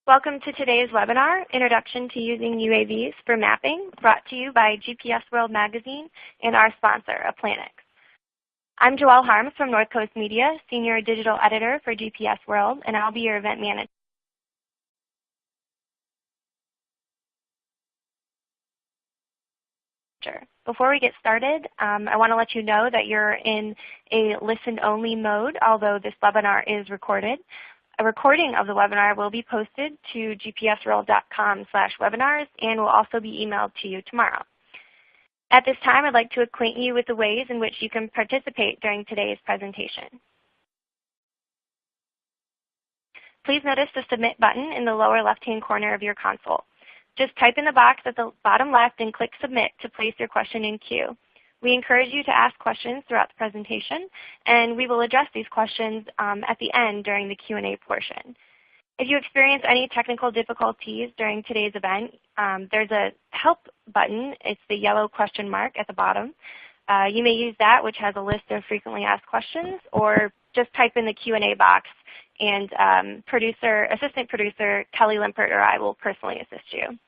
Welcome to today's webinar, Introduction to Using UAVs for Mapping, brought to you by GPS World Magazine and our sponsor, Applanix. I'm Joelle Harms from North Coast Media, Senior Digital Editor for GPS World, and I'll be your event manager. Before we get started, I want to let you know that you're in a listen-only mode, although this webinar is recorded. A recording of the webinar will be posted to gpsworld.com/webinars and will also be emailed to you tomorrow. At this time, I'd like to acquaint you with the ways in which you can participate during today's presentation. Please notice the Submit button in the lower left-hand corner of your console. Just type in the box at the bottom left and click Submit to place your question in queue. We encourage you to ask questions throughout the presentation, and we will address these questions at the end during the Q&A portion. If you experience any technical difficulties during today's event, there's a Help button. It's the yellow question mark at the bottom. You may use that, which has a list of frequently asked questions, or just type in the Q&A box, and Assistant Producer Kelly Limpert or I will personally assist you.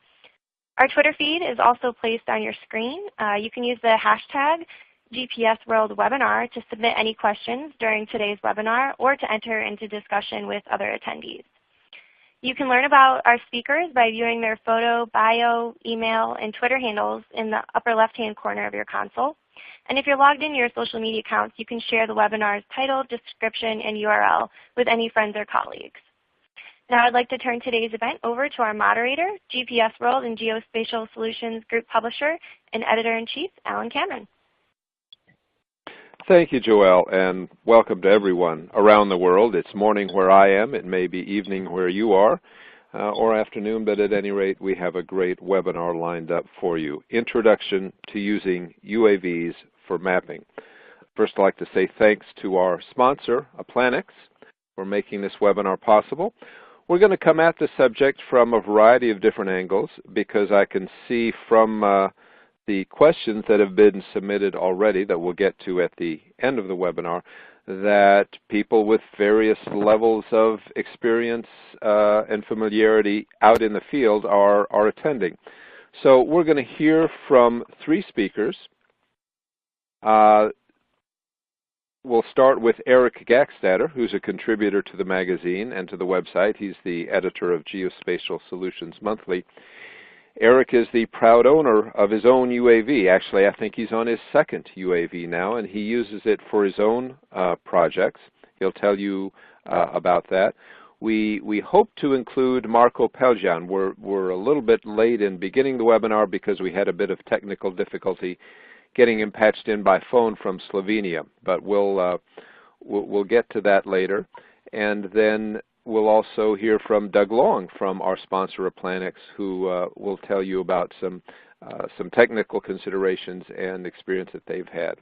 Our Twitter feed is also placed on your screen. You can use the hashtag GPSWorldWebinar to submit any questions during today's webinar or to enter into discussion with other attendees. You can learn about our speakers by viewing their photo, bio, email, and Twitter handles in the upper left-hand corner of your console. And if you're logged in your social media accounts, you can share the webinar's title, description, and URL with any friends or colleagues. Now I'd like to turn today's event over to our moderator, GPS World and Geospatial Solutions Group Publisher and Editor-in-Chief, Alan Cameron. Thank you, Joelle, and welcome to everyone around the world. It's morning where I am. It may be evening where you are, or afternoon, but at any rate, we have a great webinar lined up for you. Introduction to Using UAVs for Mapping. First, I'd like to say thanks to our sponsor, Applanix, for making this webinar possible. We're going to come at the subject from a variety of different angles because I can see from the questions that have been submitted already that we'll get to at the end of the webinar that people with various levels of experience and familiarity out in the field are attending. So we're going to hear from three speakers. We'll start with Eric Gakstatter, who's a contributor to the magazine and to the website. He's the editor of Geospatial Solutions Monthly. Eric is the proud owner of his own UAV. Actually, I think he's on his second UAV now, and he uses it for his own projects. He'll tell you about that. We hope to include Marko Peljhan. We're a little bit late in beginning the webinar because we had a bit of technical difficulty getting him patched in by phone from Slovenia, but we'll get to that later. And then we'll also hear from Doug Long from our sponsor Applanix, who will tell you about some technical considerations and experience that they've had.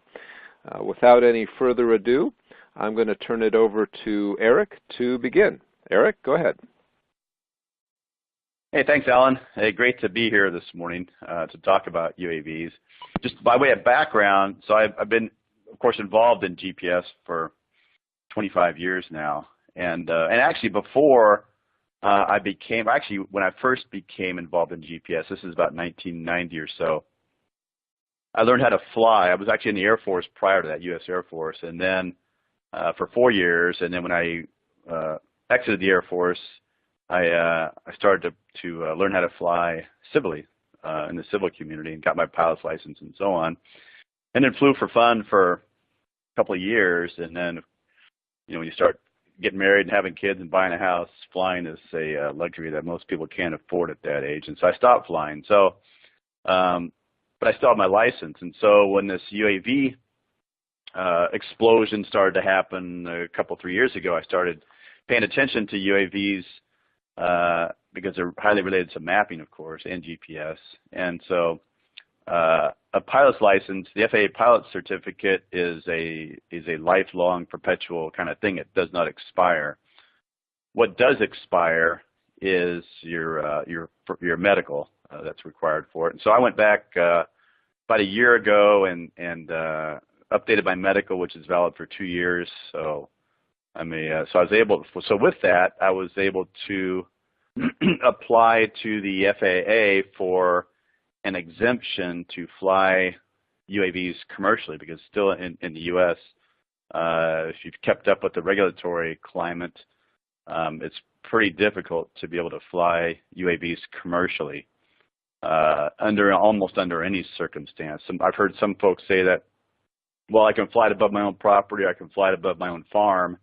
Without any further ado, I'm going to turn it over to Eric to begin. Eric, go ahead. Hey, thanks, Alan. Hey, great to be here this morning to talk about UAVs. Just by way of background, so I've been, of course, involved in GPS for 25 years now, and actually before when I first became involved in GPS, this is about 1990 or so. I learned how to fly. I was actually in the Air Force prior to that, U.S. Air Force, and then for 4 years, and then when I exited the Air Force, I started to learn how to fly civilly in the civil community and got my pilot's license and so on. And then flew for fun for a couple of years. And then, when you start getting married and having kids and buying a house, flying is a luxury that most people can't afford at that age. And so I stopped flying. So, but I still have my license. And so when this UAV explosion started to happen a couple, 3 years ago, I started paying attention to UAVs because they're highly related to mapping, of course, and GPS. And so a pilot's license, the FAA pilot certificate is a lifelong, perpetual kind of thing. It does not expire. What does expire is your medical that's required for it. And so I went back about a year ago and updated my medical, which is valid for 2 years. So I was able. So with that, I was able to apply to the FAA for an exemption to fly UAVs commercially, because still in the U.S., if you've kept up with the regulatory climate, it's pretty difficult to be able to fly UAVs commercially almost under any circumstance. I've heard some folks say that, well, I can fly it above my own property, I can fly it above my own farm,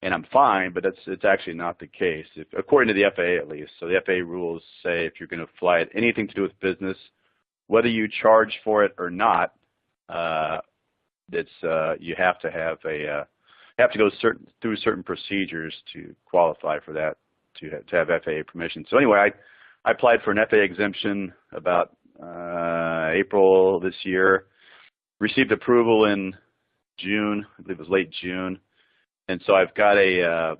and I'm fine, but it's actually not the case, according to the FAA at least. So the FAA rules say if you're going to fly it, anything to do with business, whether you charge for it or not, you have to go through certain procedures to qualify for that, to have FAA permission. So anyway, I applied for an FAA exemption about April this year, received approval in June, I believe it was late June, and so I've got a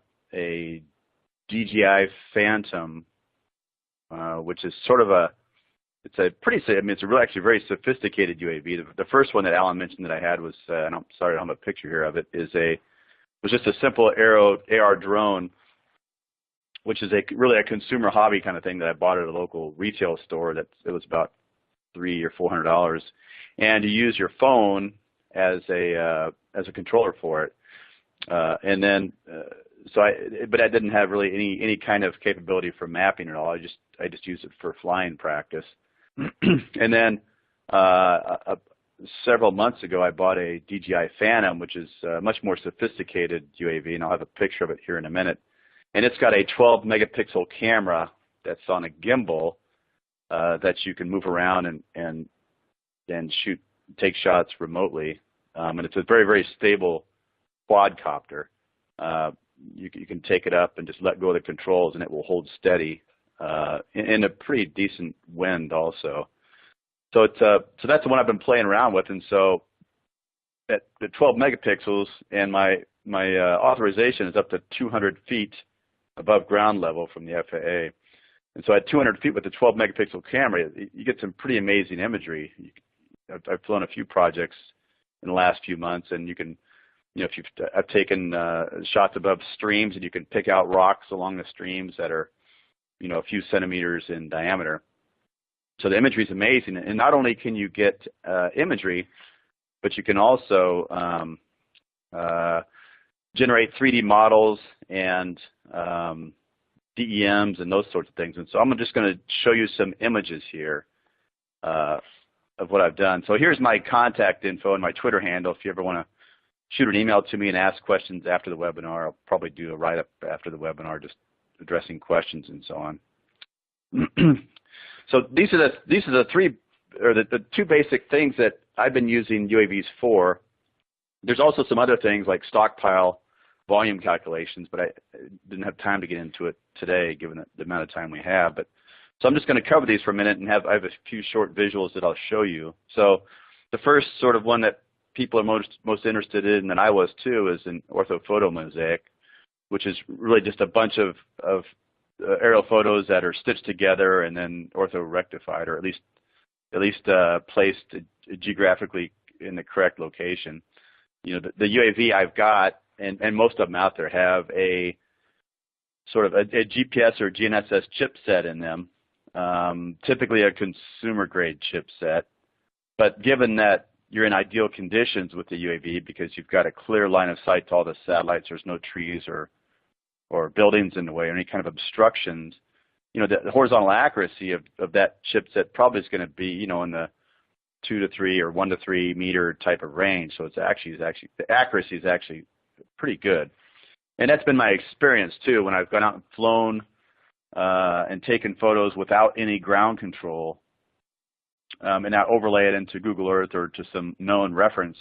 DJI Phantom, which is sort of it's actually a very sophisticated UAV. The first one that Alan mentioned that I had was, and I'm sorry I don't have a picture here of it, was just a simple AR drone, which is really a consumer hobby kind of thing that I bought at a local retail store. It was about $300 or $400, and you use your phone as a controller for it. But I didn't have really any kind of capability for mapping at all. I just used it for flying practice. And then several months ago, I bought a DJI Phantom, which is a much more sophisticated UAV, and I'll have a picture of it here in a minute. And it's got a 12-megapixel camera that's on a gimbal that you can move around and take shots remotely. And it's a very, very stable quadcopter. You can take it up and just let go of the controls, and it will hold steady in a pretty decent wind also. So that's the one I've been playing around with, and so at the 12 megapixels, and my authorization is up to 200 feet above ground level from the FAA. And so at 200 feet with the 12 megapixel camera, you get some pretty amazing imagery. I've flown a few projects in the last few months, and you can, I've taken shots above streams, and you can pick out rocks along the streams that are, a few centimeters in diameter. So the imagery is amazing, and not only can you get imagery, but you can also generate 3D models and DEMs and those sorts of things. And so I'm just going to show you some images here of what I've done. So here's my contact info and my Twitter handle. If you ever want to shoot an email to me and ask questions after the webinar, I'll probably do a write-up after the webinar just addressing questions and so on. So these are the two basic things that I've been using UAVs for. There's also some other things like stockpile volume calculations, but I didn't have time to get into it today given the amount of time we have. So I'm just going to cover these for a minute, and I have a few short visuals that I'll show you. So the first sort of one that people are most interested in, and I was too, is an orthophoto mosaic, which is really just a bunch of aerial photos that are stitched together and then ortho-rectified, or at least placed geographically in the correct location. The UAV I've got, and most of them out there, have a sort of a GPS or GNSS chipset in them, typically a consumer-grade chipset. But given that you're in ideal conditions with the UAV because you've got a clear line of sight to all the satellites, there's no trees or buildings in the way or any kind of obstructions, the horizontal accuracy of that chipset probably is going to be, in the 2 to 3 or 1 to 3 meter type of range. So the accuracy is actually pretty good. And that's been my experience too when I've gone out and flown and taken photos without any ground control, and now overlay it into Google Earth or to some known reference.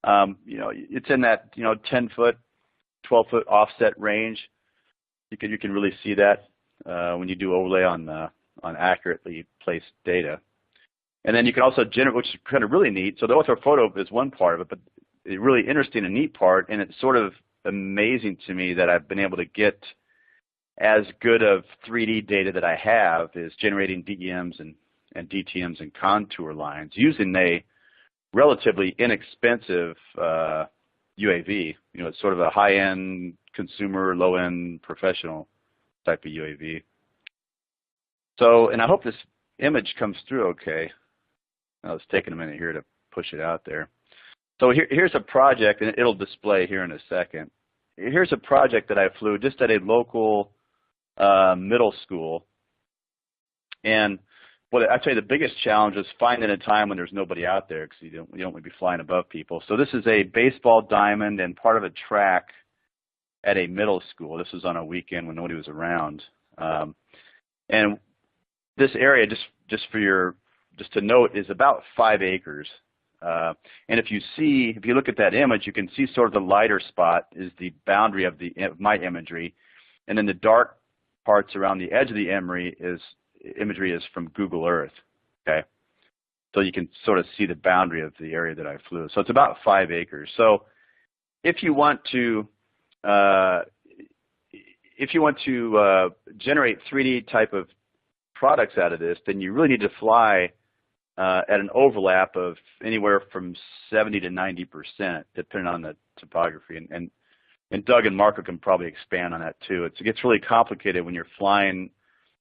It's in that 10-foot, 12-foot offset range. You can really see that when you do overlay on accurately placed data. And then you can also generate, which is kind of really neat. So the orthophoto is one part of it, but the really interesting and neat part, and it's sort of amazing to me that I've been able to get as good of 3D data that I have, is generating DEMs and DTMs and contour lines using a relatively inexpensive UAV. It's sort of a high-end consumer, low-end professional type of UAV. So, and I hope this image comes through okay. Oh, it's taking a minute here to push it out there. So here's a project, and it'll display here in a second. Here's a project that I flew just at a local middle school. And what I'd say the biggest challenge is finding a time when there's nobody out there, because you don't want to be flying above people. So this is a baseball diamond and part of a track at a middle school. This was on a weekend when nobody was around. And this area, just to note, is about 5 acres. And if you look at that image, you can see sort of the lighter spot is the boundary of my imagery, and then the dark parts around the edge of the imagery is from Google Earth. Okay, so you can sort of see the boundary of the area that I flew. So it's about 5 acres. So if you want to generate 3D type of products out of this, then you really need to fly at an overlap of anywhere from 70 to 90%, depending on the topography. And Doug and Marko can probably expand on that too. It gets really complicated when you're flying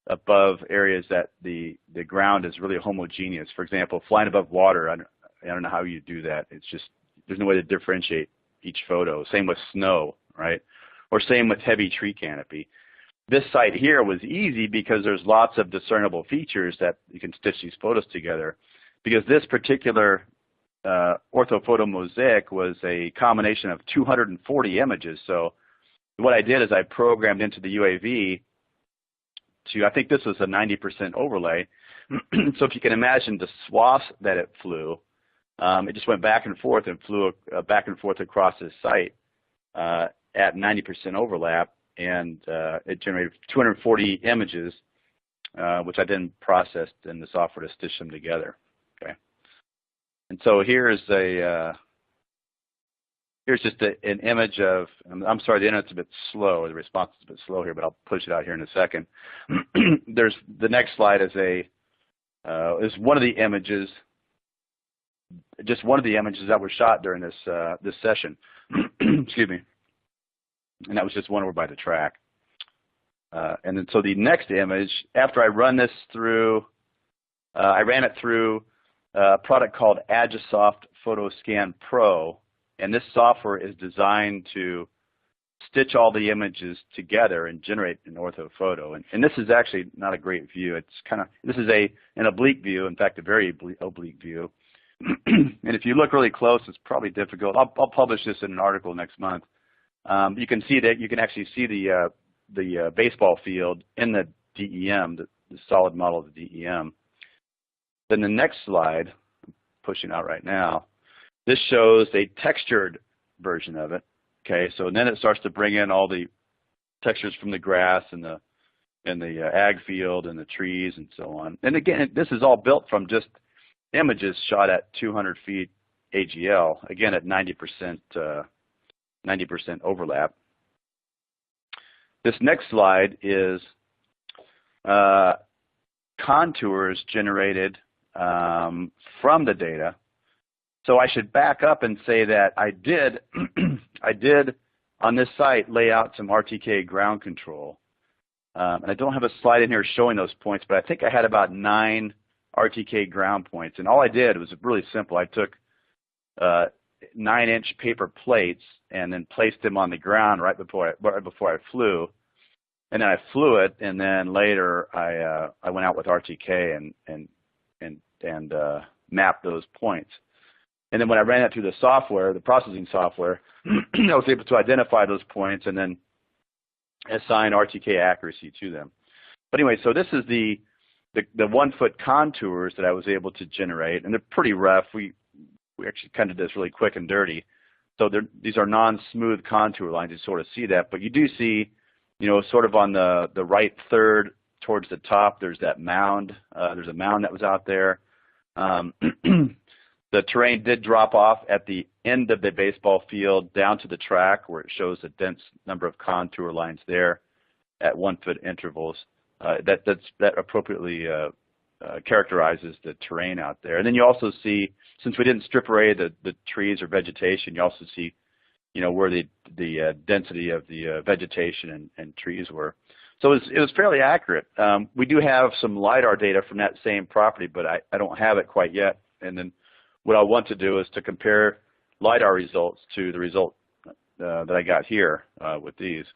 above areas that the ground is really homogeneous. For example, flying above water, I don't know how you do that. It's just, there's no way to differentiate each photo. Same with snow, right? Or same with heavy tree canopy. This site here was easy because there's lots of discernible features that you can stitch these photos together. Because this particular orthophoto mosaic was a combination of 240 images. So what I did is I programmed into the UAV to, I think this was a 90% overlay. So if you can imagine the swaths that it flew, it just went back and forth and flew back and forth across this site at 90% overlap, and it generated 240 images, which I then processed in the software to stitch them together. Okay, and so here's just an image of. I'm sorry, the internet's a bit slow. The response is a bit slow here, but I'll push it out here in a second. There's the next slide is one of the images. Just one of the images that were shot during this session. Excuse me. And that was just one over by the track. And then so the next image, after I run this through, I ran it through a product called Agisoft PhotoScan Pro, and this software is designed to stitch all the images together and generate an orthophoto. And this is actually not a great view. It's this is an oblique view, in fact, a very oblique view. And if you look really close, it's probably difficult. I'll publish this in an article next month. You can see that you can actually see the baseball field in the DEM, the solid model of the DEM. Then the next slide, I'm pushing out right now, this shows a textured version of it. Okay, so then it starts to bring in all the textures from the grass and the ag field and the trees and so on. And again, this is all built from just images shot at 200 feet AGL, again at 90% overlap. This next slide is contours generated from the data. So I should back up and say that I did on this site lay out some RTK ground control. And I don't have a slide in here showing those points, but I think I had about 9 RTK ground points. And all I did was really simple. I took 9-inch paper plates and then placed them on the ground right before I flew. And then I flew it, and then later I went out with RTK and mapped those points. And then when I ran it through the software, the processing software, I was able to identify those points and then assign RTK accuracy to them. But anyway, so this is the 1-foot contours that I was able to generate, and they're pretty rough. We actually kind of did this really quick and dirty. So these are non-smooth contour lines. You sort of see that, but you do see, sort of on the right third towards the top, there's that mound. There's a mound that was out there. The terrain did drop off at the end of the baseball field down to the track, where it shows a dense number of contour lines there at 1-foot intervals. That appropriately characterizes the terrain out there. And then you also see, since we didn't strip array the trees or vegetation, you also see, where the density of the vegetation and trees were. So it was fairly accurate. We do have some LiDAR data from that same property, but I don't have it quite yet. And then what I want to do is to compare LiDAR results to the result that I got here with these.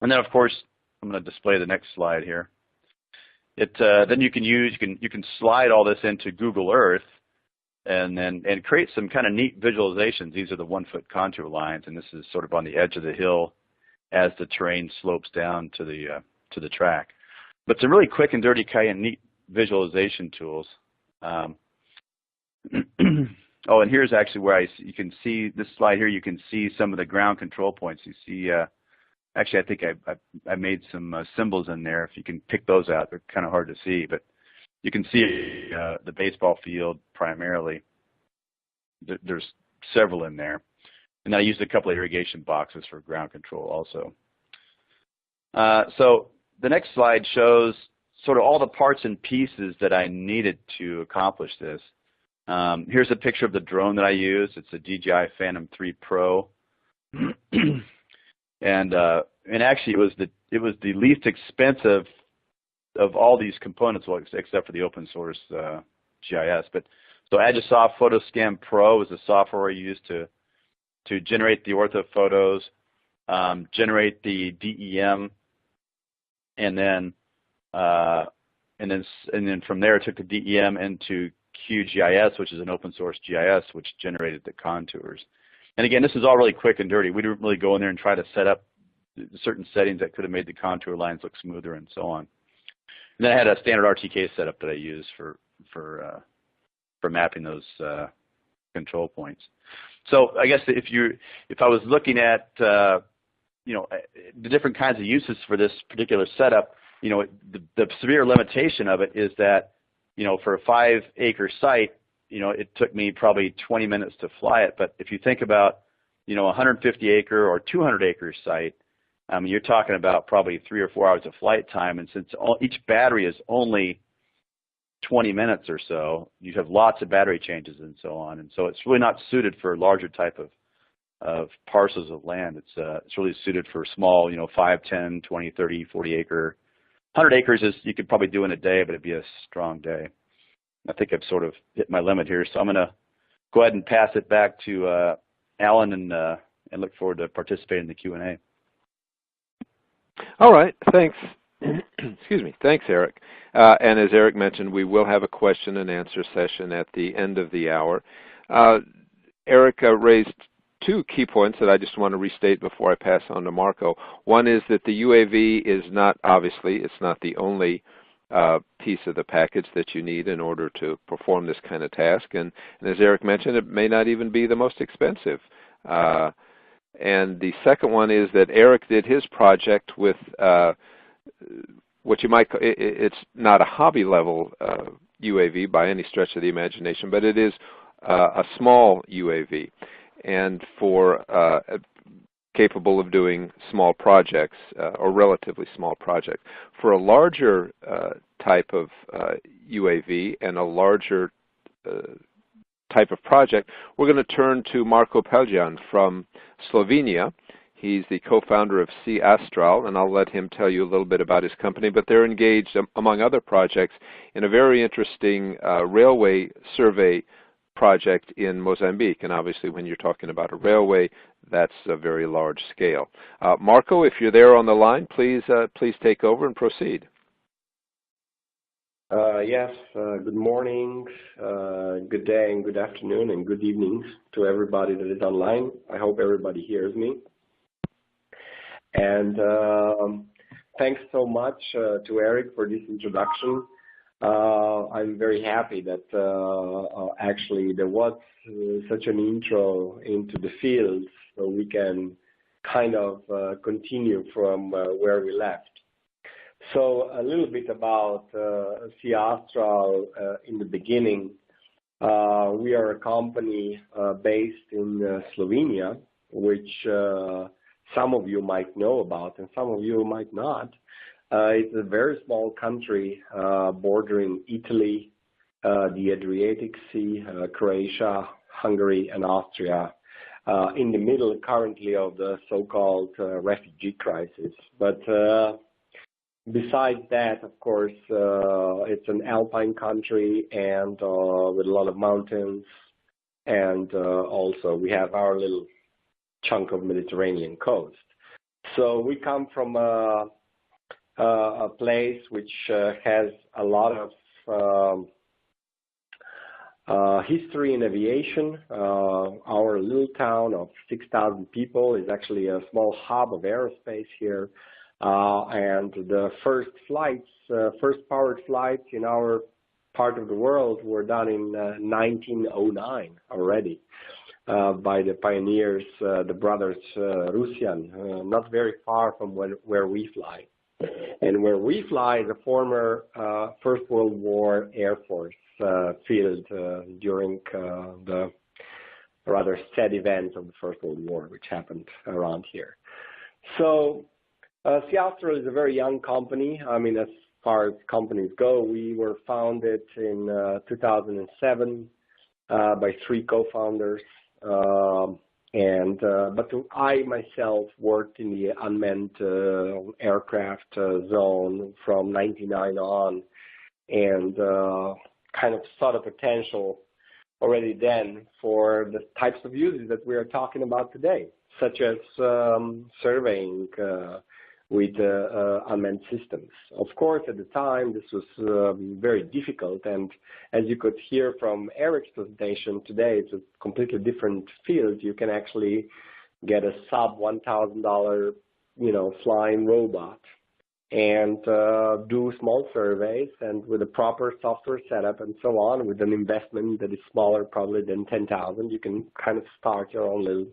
And then, of course, I'm going to display the next slide here. Then you can slide all this into Google Earth and create some kind of neat visualizations. These are the 1-foot contour lines, and this is sort of on the edge of the hill as the terrain slopes down to the track. But some really quick and dirty kind of neat visualization tools. Oh, and here's actually where you can see this slide here. You can see some of the ground control points. You see, actually, I think I made some symbols in there. If you can pick those out, they're kind of hard to see, but you can see the baseball field primarily. There's several in there. And then I used a couple of irrigation boxes for ground control also. So the next slide shows sort of all the parts and pieces that I needed to accomplish this. Here's a picture of the drone that I used. It's a DJI Phantom 3 Pro. And actually it was the least expensive of all these components, well, except for the open source GIS. But so Agisoft PhotoScan Pro is the software I used to generate the ortho photos, generate the DEM, and then from there I took the DEM into QGIS, which is an open source GIS, which generated the contours. And again, this is all really quick and dirty. We didn't really go in there and try to set up certain settings that could have made the contour lines look smoother and so on. And then I had a standard RTK setup that I used for mapping those control points. So I guess if I was looking at the different kinds of uses for this particular setup, the severe limitation of it is that for a 5-acre site, it took me probably 20 minutes to fly it. But if you think about, a 150-acre or 200-acre site, you're talking about probably 3 or 4 hours of flight time. And since each battery is only 20 minutes or so, you have lots of battery changes and so on. And so it's really not suited for a larger type of parcels of land. It's really suited for small, 5, 10, 20, 30, 40-acre. 100 acres you could probably do in a day, but it'd be a strong day. I think I've sort of hit my limit here, so I'm going to go ahead and pass it back to Alan and look forward to participating in the Q&A. All right, thanks. Excuse me. Thanks, Eric. And as Eric mentioned, we will have a question and answer session at the end of the hour. Eric raised 2 key points that I just want to restate before I pass on to Marko. One is that the UAV is not, obviously, it's not the only piece of the package that you need in order to perform this kind of task. And as Eric mentioned, it may not even be the most expensive. And the second one is that Eric did his project with what you might, it's not a hobby level UAV by any stretch of the imagination, but it is a small UAV. And capable of doing small projects or relatively small projects. For a larger type of UAV and a larger type of project, we're going to turn to Marko Peljhan from Slovenia. He's the co-founder of C-ASTRAL, and I'll let him tell you a little bit about his company, but they're engaged, among other projects, in a very interesting railway survey project in Mozambique. And obviously when you're talking about a railway, that's a very large scale. Marko, if you're there on the line, please take over and proceed. Yes, good morning, good day, and good afternoon, and good evening to everybody that is online. I hope everybody hears me. And thanks so much to Eric for this introduction. I'm very happy that actually there was such an intro into the field, so we can kind of continue from where we left. So a little bit about C-ASTRAL in the beginning. We are a company based in Slovenia, which some of you might know about and some of you might not. It's a very small country bordering Italy, the Adriatic Sea, Croatia, Hungary, and Austria, in the middle currently of the so-called refugee crisis. But besides that, of course, it's an alpine country and with a lot of mountains, and also we have our little chunk of Mediterranean coast. So we come from a place which has a lot of history in aviation. Our little town of 6,000 people is actually a small hub of aerospace here. And the first flights, first powered flights in our part of the world were done in 1909 already by the pioneers, the brothers Russian, not very far from where we fly. And where we fly is a former First World War Air Force field during the rather sad events of the First World War, which happened around here. So C-ASTRAL is a very young company. I mean, as far as companies go, we were founded in 2007 by 3 co-founders. But I myself worked in the unmanned aircraft zone from 1999 on, and kind of saw the potential already then for the types of uses that we are talking about today, such as surveying with unmanned systems. Of course, at the time, this was very difficult, and as you could hear from Eric's presentation today, it's a completely different field. You can actually get a sub $1,000, flying robot and do small surveys, and with a proper software setup and so on, with an investment that is smaller probably than 10,000, you can kind of start your own little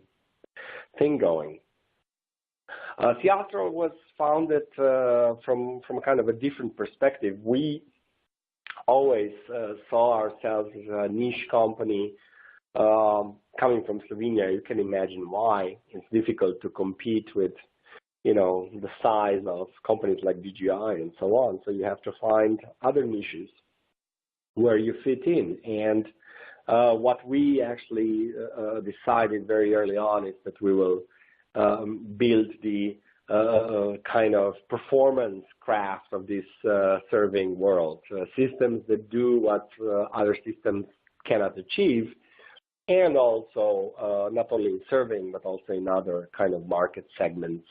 thing going. C-ASTRAL was founded from kind of a different perspective. We always saw ourselves as a niche company coming from Slovenia. You can imagine why. It's difficult to compete with, the size of companies like DJI and so on. So you have to find other niches where you fit in. And what we actually decided very early on is that we will build the kind of performance craft of this surveying world, systems that do what other systems cannot achieve, and also not only in surveying but also in other kind of market segments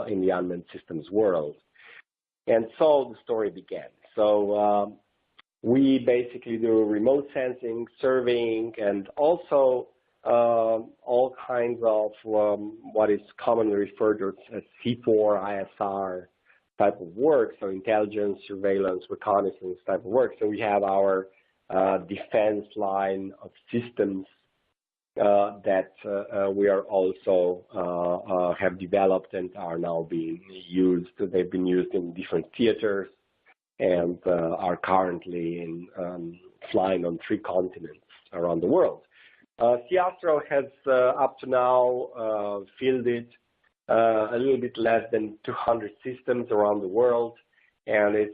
in the unmanned systems world. And so the story began. So we basically do remote sensing, surveying, and also all kinds of what is commonly referred to as C4, ISR type of work, so intelligence, surveillance, reconnaissance type of work. So we have our defense line of systems that we are also have developed and are now being used. They've been used in different theaters and are currently in flying on 3 continents around the world. C-ASTRAL has up to now fielded a little bit less than 200 systems around the world, and it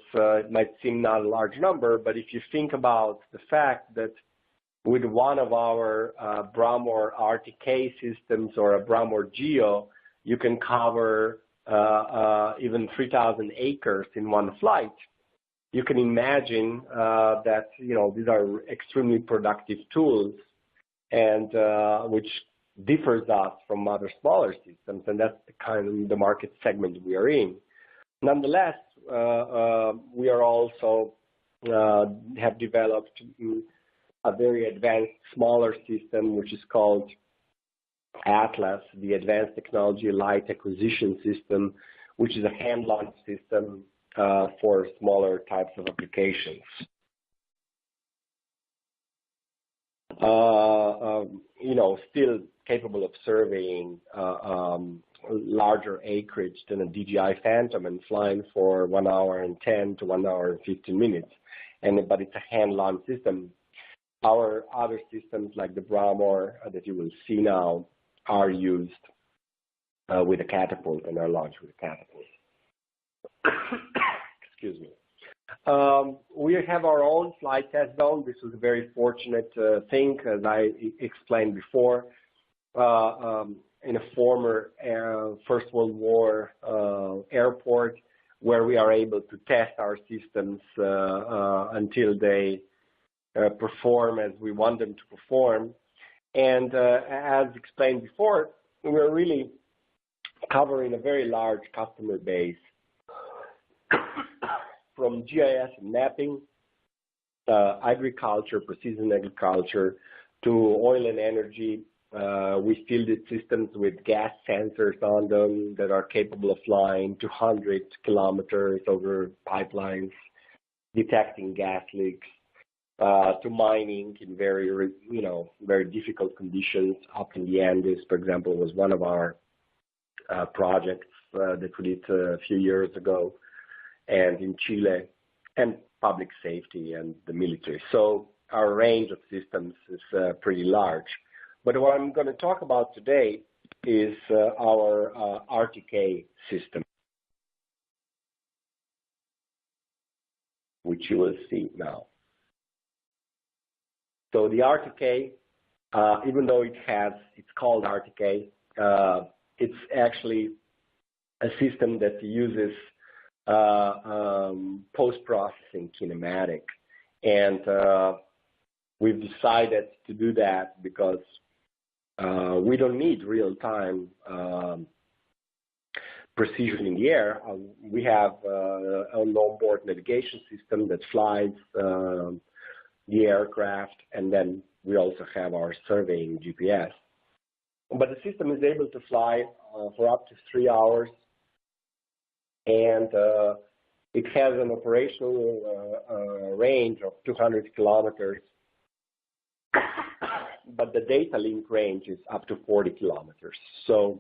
might seem not a large number, but if you think about the fact that with one of our Bramor RTK systems or a Bramor Geo, you can cover even 3,000 acres in one flight, you can imagine that these are extremely productive tools, and which differs us from other smaller systems, and that's the kind of the market segment we are in. Nonetheless, we are also have developed a very advanced smaller system, which is called Atlas, the Advanced Technology Light Acquisition System, which is a hand-launched system for smaller types of applications. Still capable of surveying larger acreage than a DJI Phantom and flying for 1 hour and 10 to 1 hour and 15 minutes. But it's a hand-launched system. Our other systems like the Bramor that you will see now are used with a catapult and are launched with a catapult. Excuse me. We have our own flight test zone. This was a very fortunate thing, as I explained before. In a former First World War airport, where we are able to test our systems until they perform as we want them to perform. And as explained before, we're really covering a very large customer base from GIS and mapping, agriculture, precision agriculture, to oil and energy. We fielded systems with gas sensors on them that are capable of flying 200 kilometers over pipelines, detecting gas leaks, to mining in very, very difficult conditions. Up in the Andes, for example, was one of our projects that we did a few years ago, and in Chile, and public safety and the military. So our range of systems is pretty large. But what I'm going to talk about today is our RTK system, which you will see now. So the RTK, even though it's called RTK, it's actually a system that uses post-processing kinematic. And we've decided to do that because we don't need real-time precision in the air. We have an onboard navigation system that flies the aircraft, and then we also have our surveying GPS. But the system is able to fly for up to 3 hours, and it has an operational range of 200 kilometers, but the data link range is up to 40 kilometers. So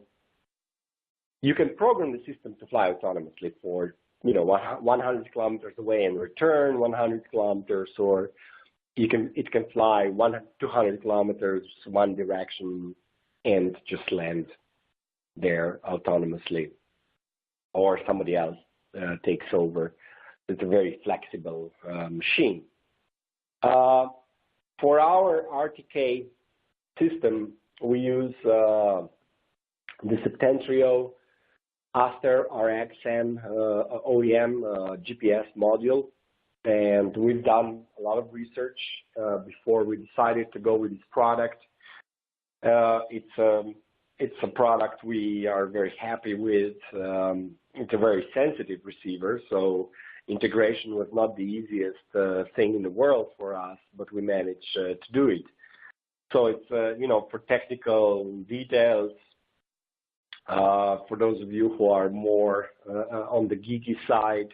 you can program the system to fly autonomously for 100 kilometers away and return 100 kilometers, or it can fly 200 kilometers one direction and just land there autonomously, or somebody else takes over. It's a very flexible machine. For our RTK system, we use the Septentrio Aster RXM OEM GPS module, and we've done a lot of research before we decided to go with this product. It's a product we are very happy with. It's a very sensitive receiver, so integration was not the easiest thing in the world for us, but we managed to do it. So it's, for technical details, for those of you who are more on the geeky side,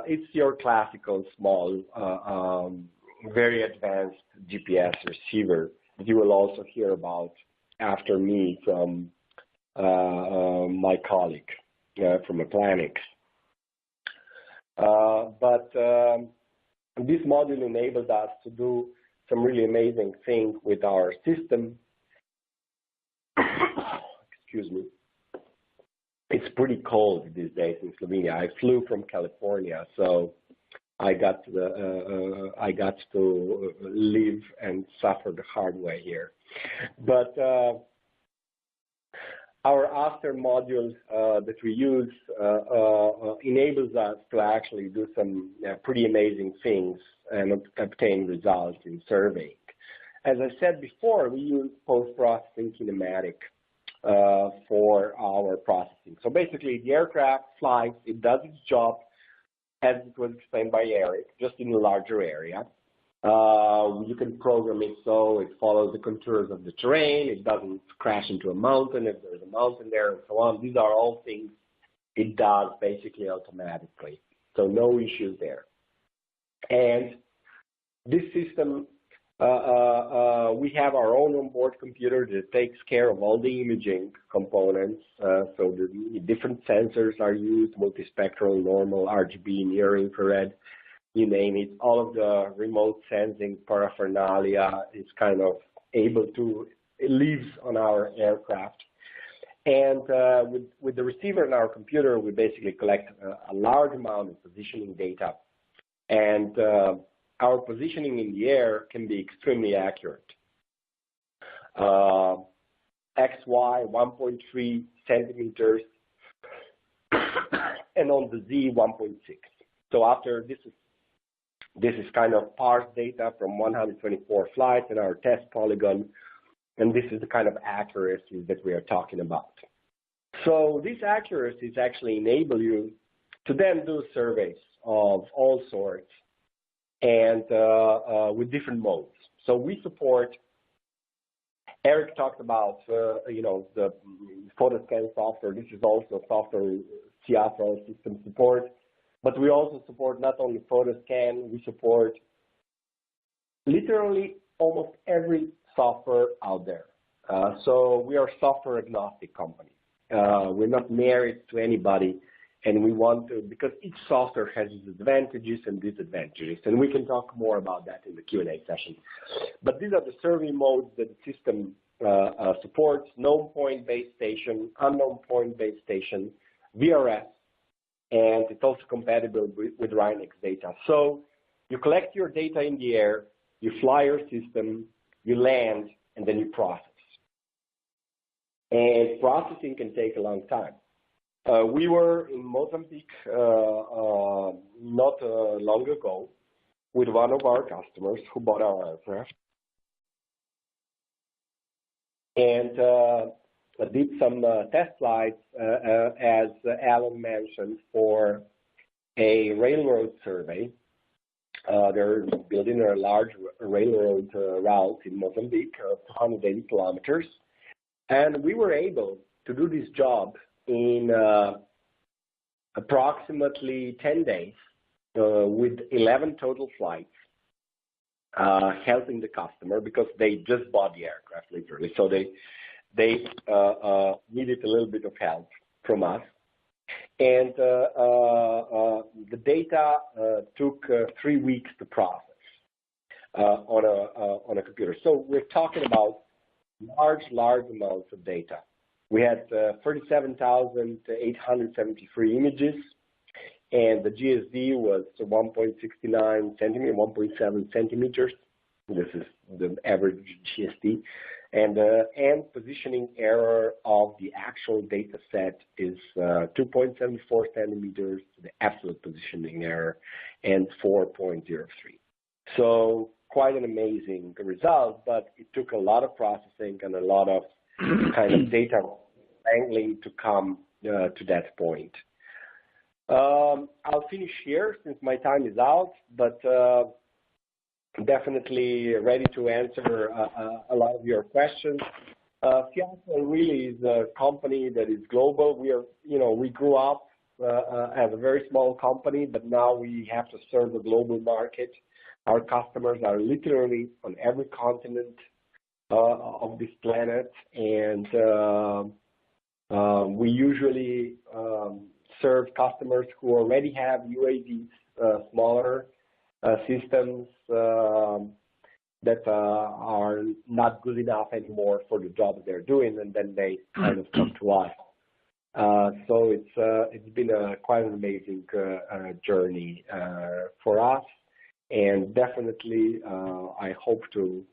it's your classical small, very advanced GPS receiver that you will also hear about after me from my colleague from Applanix. But this module enabled us to do some really amazing things with our system. Excuse me. It's pretty cold these days in Slovenia. I flew from California, so I got to live and suffer the hard way here. But our Aster module that we use enables us to actually do some pretty amazing things and obtain results in surveying. As I said before, we use post-processing kinematic for our processing. So basically, the aircraft flies, it does its job as it was explained by Eric, just in a larger area. You can program it so it follows the contours of the terrain, it doesn't crash into a mountain if there's a mountain there, and so on. These are all things it does basically automatically, so no issues there. And this system, we have our own onboard computer that takes care of all the imaging components, so the different sensors are used, multispectral, normal, RGB, near infrared, you name it. All of the remote sensing paraphernalia is kind of able to, it lives on our aircraft. And with the receiver in our computer, we basically collect a large amount of positioning data. And our positioning in the air can be extremely accurate. XY, 1.3 centimeters, and on the Z 1.6. So after this is kind of parsed data from 124 flights in our test polygon, and this is the kind of accuracy that we are talking about. So these accuracies actually enable you to then do surveys of all sorts and with different modes. So we support, Eric talked about, the PhotoScan software. This is also software C-ASTRAL system support. But we also support not only PhotoScan, we support literally almost every software out there. So we are a software agnostic company. We're not married to anybody, and we want to, because each software has its advantages and disadvantages, and we can talk more about that in the Q&A session. But these are the survey modes that the system supports: known point base station, unknown point base station, VRF, and it's also compatible with RINEX data. So you collect your data in the air, you fly your system, you land, and then you process. And processing can take a long time. We were in Mozambique not long ago with one of our customers who bought our aircraft, and did some test flights, as Alan mentioned, for a railroad survey. They're building a large railroad route in Mozambique, 280 kilometers. And we were able to do this job in approximately 10 days with 11 total flights, helping the customer because they just bought the aircraft, literally. So they needed a little bit of help from us. And the data took 3 weeks to process on a computer. So we're talking about large amounts of data. We had 37,873 images, and the GSD was 1.69 centimeters, 1.7 centimeters. This is the average GSD. And positioning error of the actual data set is 2.74 centimeters, the absolute positioning error, and 4.03. So quite an amazing result, but it took a lot of processing and a lot of kind of data wrangling to come to that point. I'll finish here since my time is out, but definitely ready to answer a lot of your questions. C-ASTRAL really is a company that is global. We grew up as a very small company, but now we have to serve the global market. Our customers are literally on every continent of this planet, and we usually serve customers who already have UAVs, smaller systems that are not good enough anymore for the job they're doing, and then they kind of come to us. So it's been quite an amazing journey for us, and definitely I hope to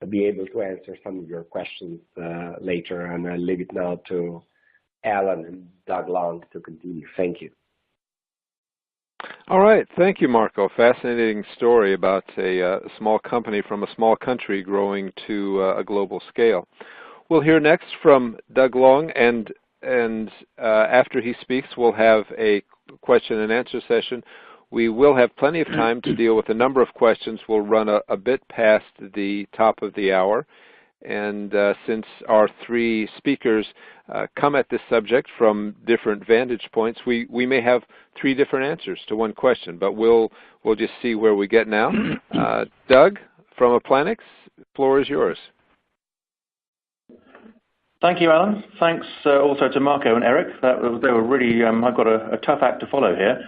be able to answer some of your questions later, and I'll leave it now to Alan and Doug Long to continue. Thank you. All right. Thank you, Marko. Fascinating story about a small company from a small country growing to a global scale. We'll hear next from Doug Long, and after he speaks, we'll have a question and answer session. We will have plenty of time to deal with a number of questions. We'll run a bit past the top of the hour. And since our three speakers come at this subject from different vantage points, we may have three different answers to one question, but we'll just see where we get now. Doug from Applanix, the floor is yours. Thank you, Alan. Thanks also to Marko and Eric. They were really, I've got a tough act to follow here.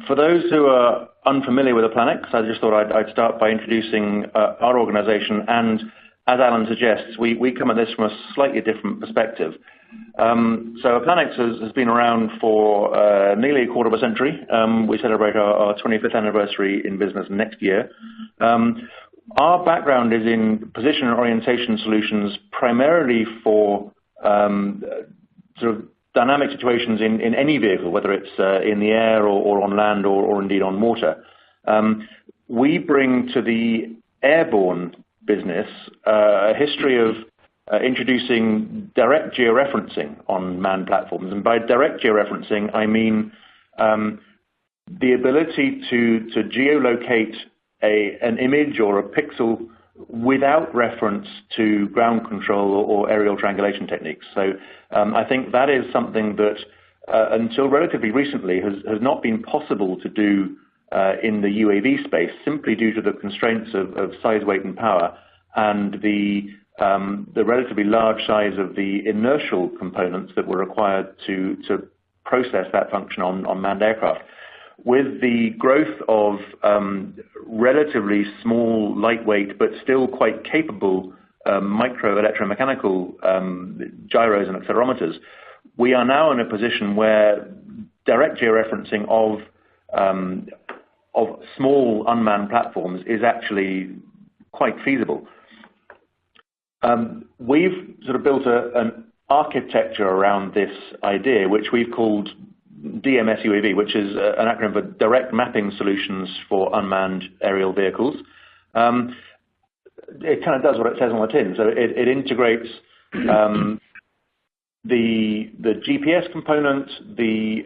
For those who are unfamiliar with Applanix, I just thought I'd start by introducing our organization. And as Alan suggests, we come at this from a slightly different perspective. So Applanix has been around for nearly a quarter of a century. We celebrate our 25th anniversary in business next year. Our background is in position and orientation solutions, primarily for sort of dynamic situations in any vehicle, whether it's in the air or on land or indeed on water. We bring to the airborne business a history of introducing direct georeferencing on manned platforms. And by direct georeferencing, I mean the ability to geolocate an image or a pixel without reference to ground control or aerial triangulation techniques. So I think that is something that until relatively recently has not been possible to do in the UAV space, simply due to the constraints of size, weight, and power, and the relatively large size of the inertial components that were required to process that function on manned aircraft. With the growth of relatively small, lightweight, but still quite capable micro electromechanical gyros and accelerometers, we are now in a position where direct georeferencing of small unmanned platforms is actually quite feasible. We've sort of built an architecture around this idea, which we've called DMS UAV, which is an acronym for Direct Mapping Solutions for Unmanned Aerial Vehicles. It kind of does what it says on the tin. So it integrates the GPS component, the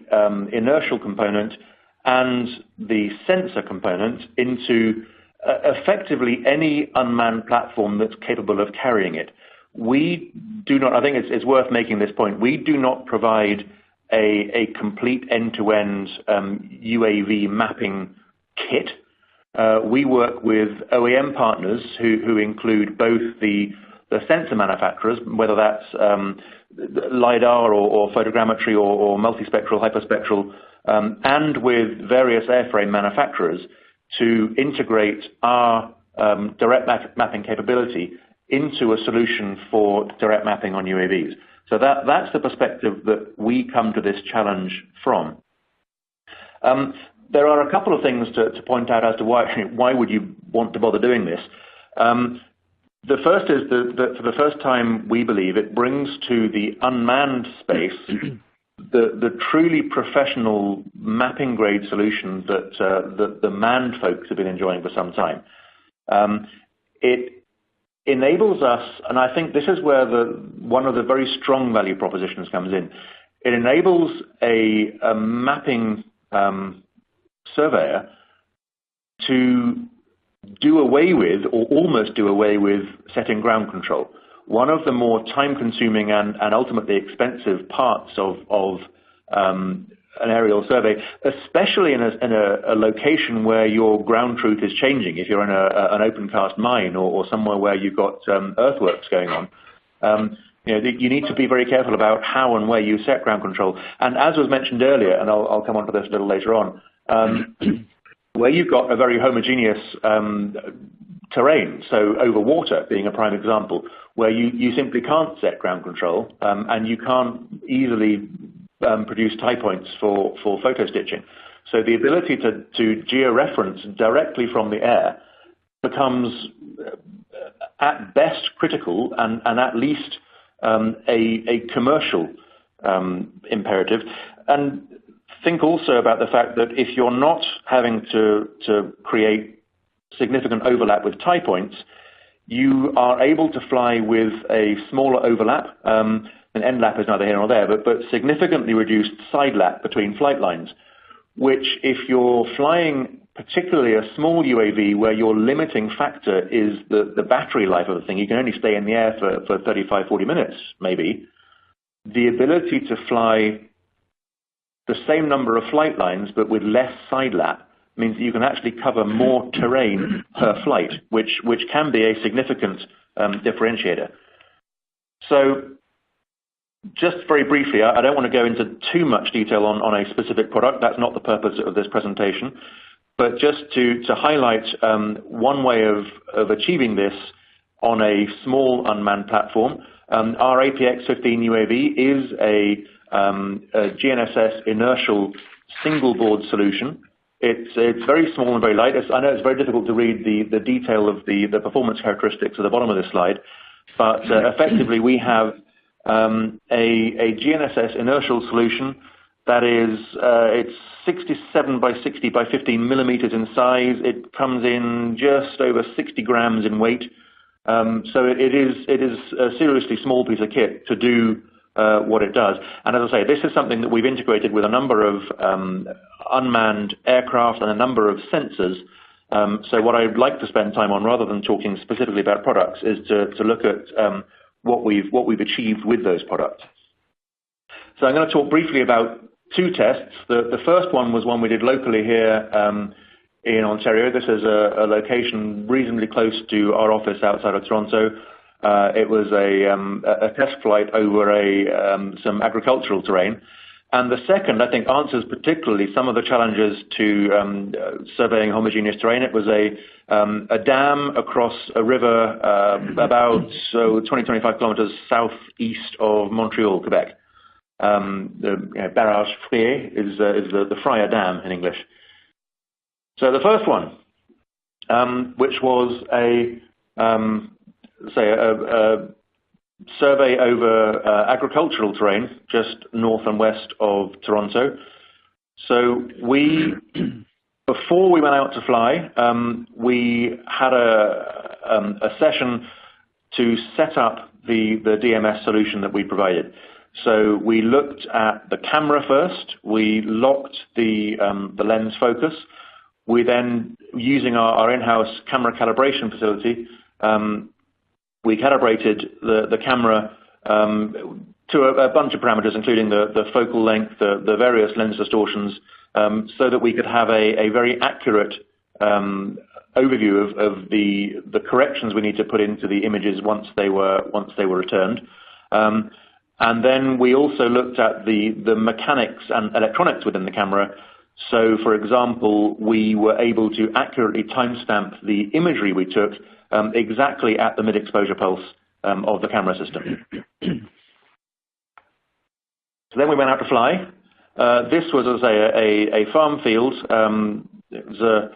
inertial component, and the sensor component into effectively any unmanned platform that's capable of carrying it. We do not, I think it's worth making this point, we do not provide a complete end-to-end UAV mapping kit. We work with OEM partners who include both the sensor manufacturers, whether that's LiDAR or photogrammetry or multispectral, hyperspectral, and with various airframe manufacturers to integrate our direct mapping capability into a solution for direct mapping on UAVs. So that's the perspective that we come to this challenge from. There are a couple of things to point out as to why would you want to bother doing this. The first is that for the first time, we believe it brings to the unmanned space the truly professional mapping grade solution that the manned folks have been enjoying for some time. It enables us, and I think this is where one of the very strong value propositions comes in. It enables a mapping surveyor to do away with, or almost do away with, setting ground control. One of the more time-consuming and ultimately expensive parts of an aerial survey, especially in a location where your ground truth is changing, if you're in an open-cast mine or somewhere where you've got earthworks going on, you need to be very careful about how and where you set ground control. And as was mentioned earlier, and I'll come on to this a little later on, where you've got a very homogeneous terrain, so over water being a prime example, where you simply can't set ground control and you can't easily produce tie points for photo stitching. So the ability to georeference directly from the air becomes at best critical and at least a commercial imperative. And think also about the fact that if you're not having to create significant overlap with tie points, you are able to fly with a smaller overlap. An end lap is neither here nor there, but significantly reduced side lap between flight lines, which if you're flying particularly a small UAV where your limiting factor is the battery life of the thing, you can only stay in the air for 35, 40 minutes maybe, the ability to fly the same number of flight lines but with less side lap means that you can actually cover more terrain per flight, which can be a significant differentiator. So just very briefly, I don't want to go into too much detail on a specific product. That's not the purpose of this presentation. But just to highlight one way of achieving this on a small unmanned platform, our APX-15 UAV is a GNSS inertial single board solution. It's very small and very light. I know it's very difficult to read the detail of the performance characteristics at the bottom of this slide, but effectively we have a GNSS inertial solution that is it's 67 by 60 by 15 millimeters in size. It comes in just over 60 grams in weight. So it is a seriously small piece of kit to do what it does. And as I say, this is something that we've integrated with a number of unmanned aircraft and a number of sensors. So what I'd like to spend time on, rather than talking specifically about products, is to look at what we've achieved with those products. So I'm going to talk briefly about two tests. The first one was one we did locally here in Ontario. This is a location reasonably close to our office outside of Toronto. It was a test flight over some agricultural terrain. And the second, I think, answers particularly some of the challenges to surveying homogeneous terrain. It was a dam across a river about 20-25 kilometers southeast of Montreal, Quebec. The Barrage Frier is the Friar Dam in English. So the first one, which was a survey over agricultural terrain just north and west of Toronto. So before we went out to fly, we had a session to set up the DMS solution that we provided. So we looked at the camera first. We locked the lens focus. We then, using our in-house camera calibration facility, we calibrated the camera to a bunch of parameters, including the focal length, the various lens distortions, so that we could have a very accurate overview of the corrections we need to put into the images once they were returned. And then we also looked at the mechanics and electronics within the camera. So, for example, we were able to accurately timestamp the imagery we took exactly at the mid-exposure pulse of the camera system. So then we went out to fly. This was, as I say, a farm field. It was a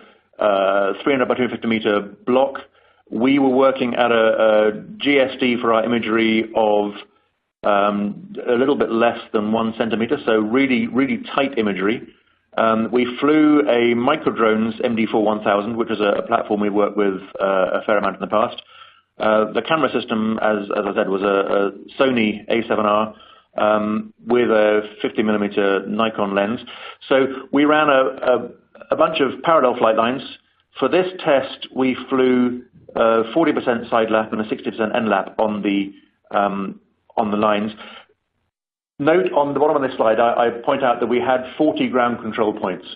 300 by 250 meter block. We were working at a GSD for our imagery of a little bit less than 1 centimeter, so really, really tight imagery. We flew a microdrones MD4-1000, which is a platform we worked with a fair amount in the past. The camera system, as I said, was a Sony A7R with a 50 millimeter Nikon lens. So we ran a bunch of parallel flight lines. For this test, we flew 40% side lap and a 60% end lap on the lines. Note on the bottom of this slide, I point out that we had 40 ground control points.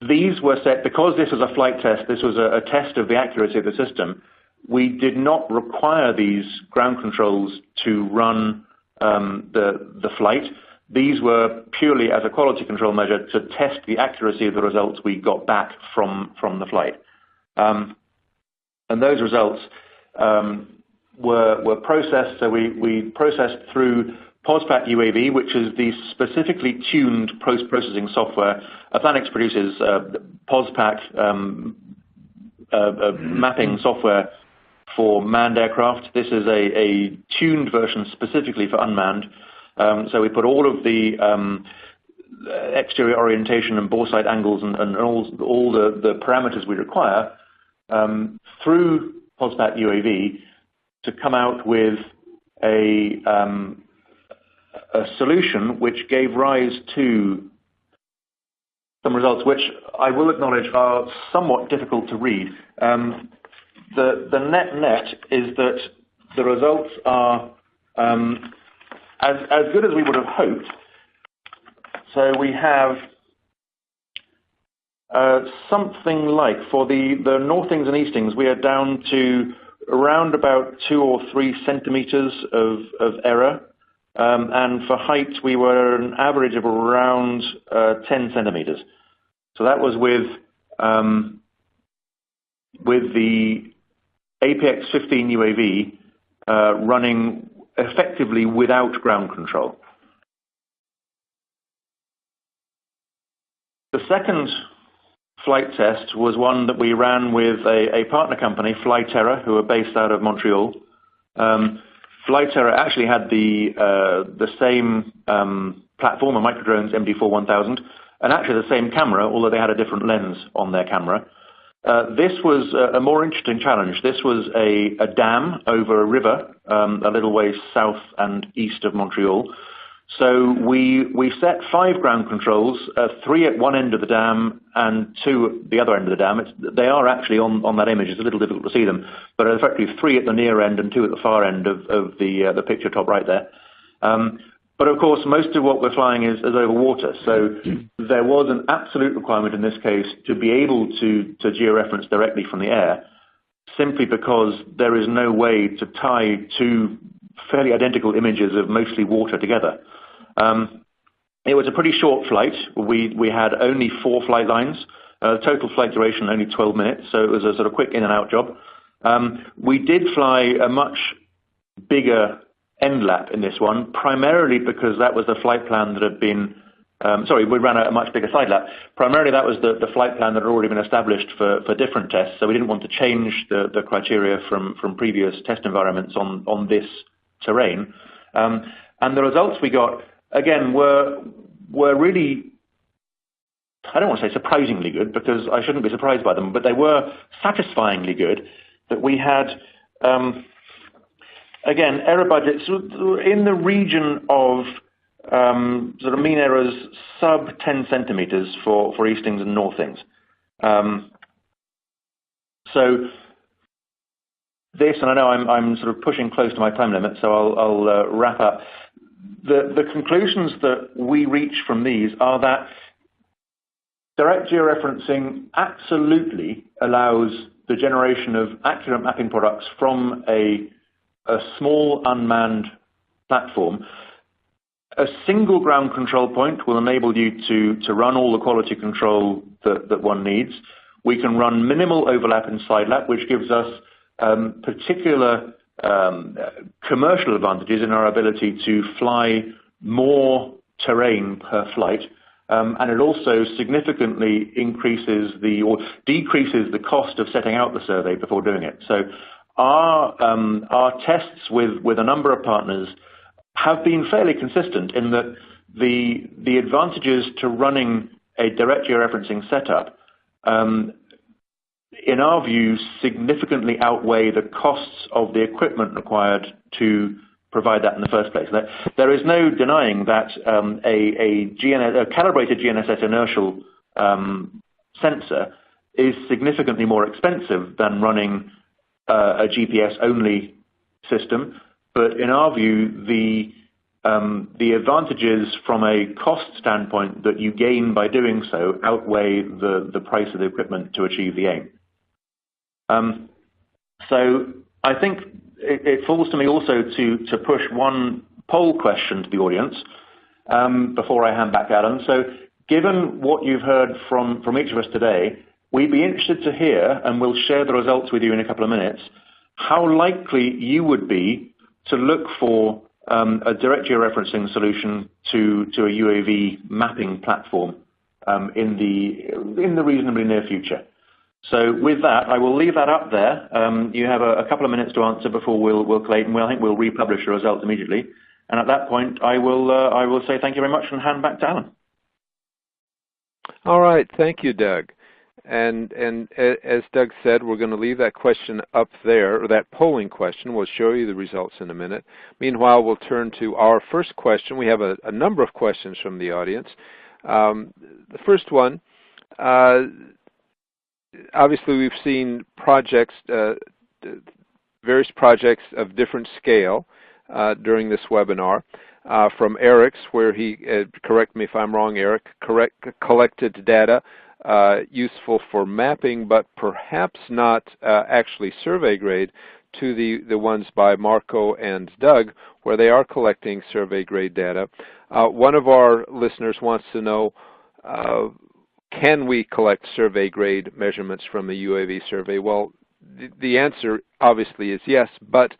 These were set, because this was a flight test, this was a test of the accuracy of the system. We did not require these ground controls to run the flight. These were purely as a quality control measure to test the accuracy of the results we got back from the flight. And those results were processed. So we processed through POSPAC UAV, which is the specifically tuned post-processing software. Applanix produces POSPAC mapping software for manned aircraft. This is a tuned version specifically for unmanned. So we put all of the exterior orientation and bore sight angles and all the parameters we require through POSPAC UAV to come out with a solution which gave rise to some results which I will acknowledge are somewhat difficult to read. The net is that the results are as good as we would have hoped. So we have something like, for the northings and eastings, we are down to around about 2 or 3 centimeters of error. And for height, we were an average of around 10 centimeters. So that was with the APX-15 UAV running effectively without ground control. The second flight test was one that we ran with a partner company, Flyterra, who are based out of Montreal. Flightera actually had the same platform, a Microdrone's MD4-1000, and actually the same camera, although they had a different lens on their camera. This was a more interesting challenge. This was a dam over a river, a little way south and east of Montreal. So we set 5 ground controls, 3 at one end of the dam and 2 at the other end of the dam. They are actually on that image. It's a little difficult to see them, but effectively 3 at the near end and 2 at the far end of the picture top right there. But of course, most of what we're flying is over water. So there was an absolute requirement in this case to be able to georeference directly from the air, simply because there is no way to tie 2 fairly identical images of mostly water together. It was a pretty short flight. We had only 4 flight lines, total flight duration only 12 minutes, so it was a sort of quick in and out job. We did fly a much bigger end lap in this one, primarily because that was the flight plan that had been, we ran a much bigger side lap. Primarily that was the flight plan that had already been established for different tests, so we didn't want to change the criteria from previous test environments on this terrain. And the results we got, again, were really, I don't want to say surprisingly good, because I shouldn't be surprised by them, but they were satisfyingly good, that we had, again, error budgets in the region of sort of mean errors sub 10 centimeters for eastings and northings. So this, and I know I'm sort of pushing close to my time limit, so I'll wrap up. The conclusions that we reach from these are that direct georeferencing absolutely allows the generation of accurate mapping products from a small unmanned platform. A single ground control point will enable you to run all the quality control that one needs. We can run minimal overlap in side lap, which gives us particular commercial advantages in our ability to fly more terrain per flight. And it also significantly increases or decreases the cost of setting out the survey before doing it. So our tests with a number of partners have been fairly consistent in that the advantages to running a direct georeferencing setup, in our view, significantly outweigh the costs of the equipment required to provide that in the first place. There is no denying that a calibrated GNSS inertial sensor is significantly more expensive than running a GPS-only system, but in our view, the advantages from a cost standpoint that you gain by doing so outweigh the price of the equipment to achieve the aim. So I think it falls to me also to push one poll question to the audience before I hand back to Alan. So given what you've heard from each of us today, we'd be interested to hear, and we'll share the results with you in a couple of minutes, how likely you would be to look for a direct georeferencing solution to a UAV mapping platform in the reasonably near future. So with that, I will leave that up there. You have a couple of minutes to answer before we'll collate, and I think we'll republish the results immediately. And at that point, I will say thank you very much and hand back to Alan. All right, thank you, Doug. And as Doug said, we're going to leave that question up there, or that polling question. We'll show you the results in a minute. Meanwhile, we'll turn to our first question. We have a number of questions from the audience. The first one, obviously we've seen projects, various projects of different scale during this webinar. From Eric's, where he, correct me if I'm wrong, Eric, collected data useful for mapping, but perhaps not actually survey grade, to the ones by Marko and Doug, where they are collecting survey grade data. One of our listeners wants to know, can we collect survey grade measurements from the UAV survey? Well, the answer obviously is yes, but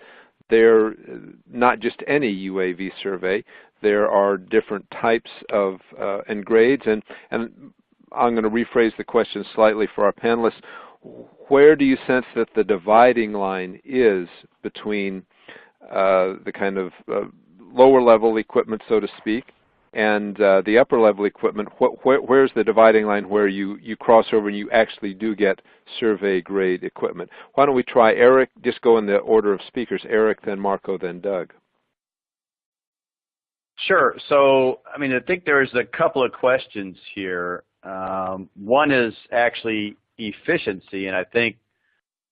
they're not just any UAV survey. There are different types of and grades, and I'm going to rephrase the question slightly for our panelists. Where do you sense that the dividing line is between the kind of lower level equipment, so to speak, and the upper level equipment, where's the dividing line where you cross over and you actually do get survey grade equipment? Why don't we try Eric, just go in the order of speakers, Eric, then Marko, then Doug. Sure. So, I mean, I think there's a couple of questions here. One is actually efficiency, and I think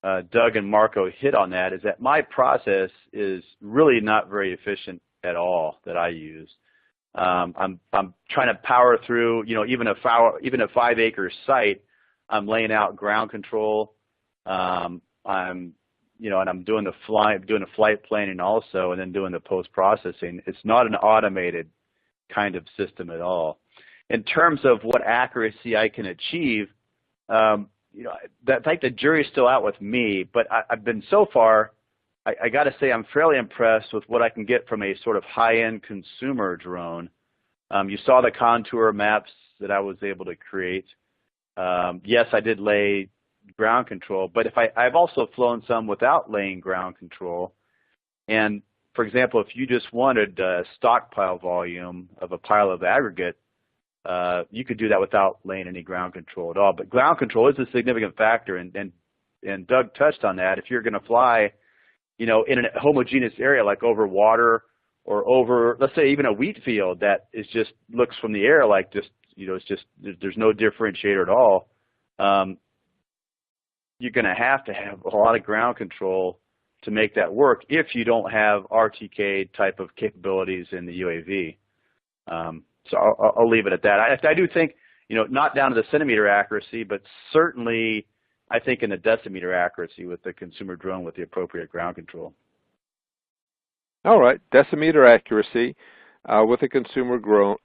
Doug and Marko hit on that, is that my process is really not very efficient at all that I use. I'm trying to power through, you know, even a 5-acre site. I'm laying out ground control. You know, and I'm doing the flight planning also, and then doing the post processing. It's not an automated kind of system at all. In terms of what accuracy I can achieve, you know, I think the jury's still out with me. But I've been so far. I got to say I'm fairly impressed with what I can get from a sort of high-end consumer drone. You saw the contour maps that I was able to create. Yes, I did lay ground control, but I've also flown some without laying ground control. And for example, if you just wanted a stockpile volume of a pile of aggregate, you could do that without laying any ground control at all. But ground control is a significant factor, and Doug touched on that. If you're going to fly, you know, in a homogeneous area like over water or over, let's say, even a wheat field that is just looks from the air like just, you know, it's just there's no differentiator at all. You're going to have a lot of ground control to make that work if you don't have RTK type of capabilities in the UAV. So I'll leave it at that. I do think, you know, not down to the centimeter accuracy, but certainly I think in the decimeter accuracy with the consumer drone with the appropriate ground control. All right, decimeter accuracy with a consumer drone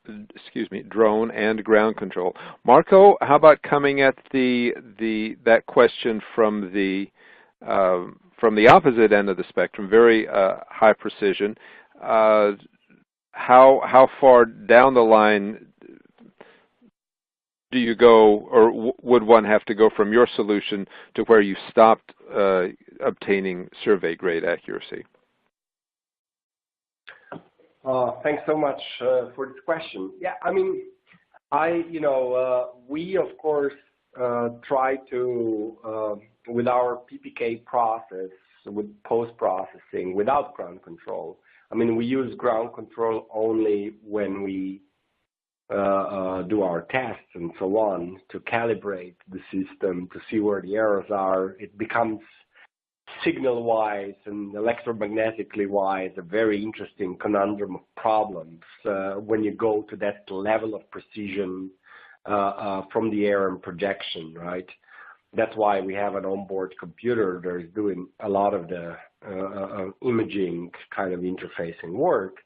and ground control. Marko, how about coming at that question from the opposite end of the spectrum, very high precision. How far down the line do you go, or would one have to go from your solution to where you stopped obtaining survey grade accuracy? Thanks so much for this question. Yeah, I mean, we of course try to, with our PPK process, with post-processing, without ground control. I mean, we use ground control only when we do our tests and so on to calibrate the system to see where the errors are. It becomes signal-wise and electromagnetically wise a very interesting conundrum of problems when you go to that level of precision from the air and projection, right? That's why we have an onboard computer that is doing a lot of the imaging kind of interfacing work.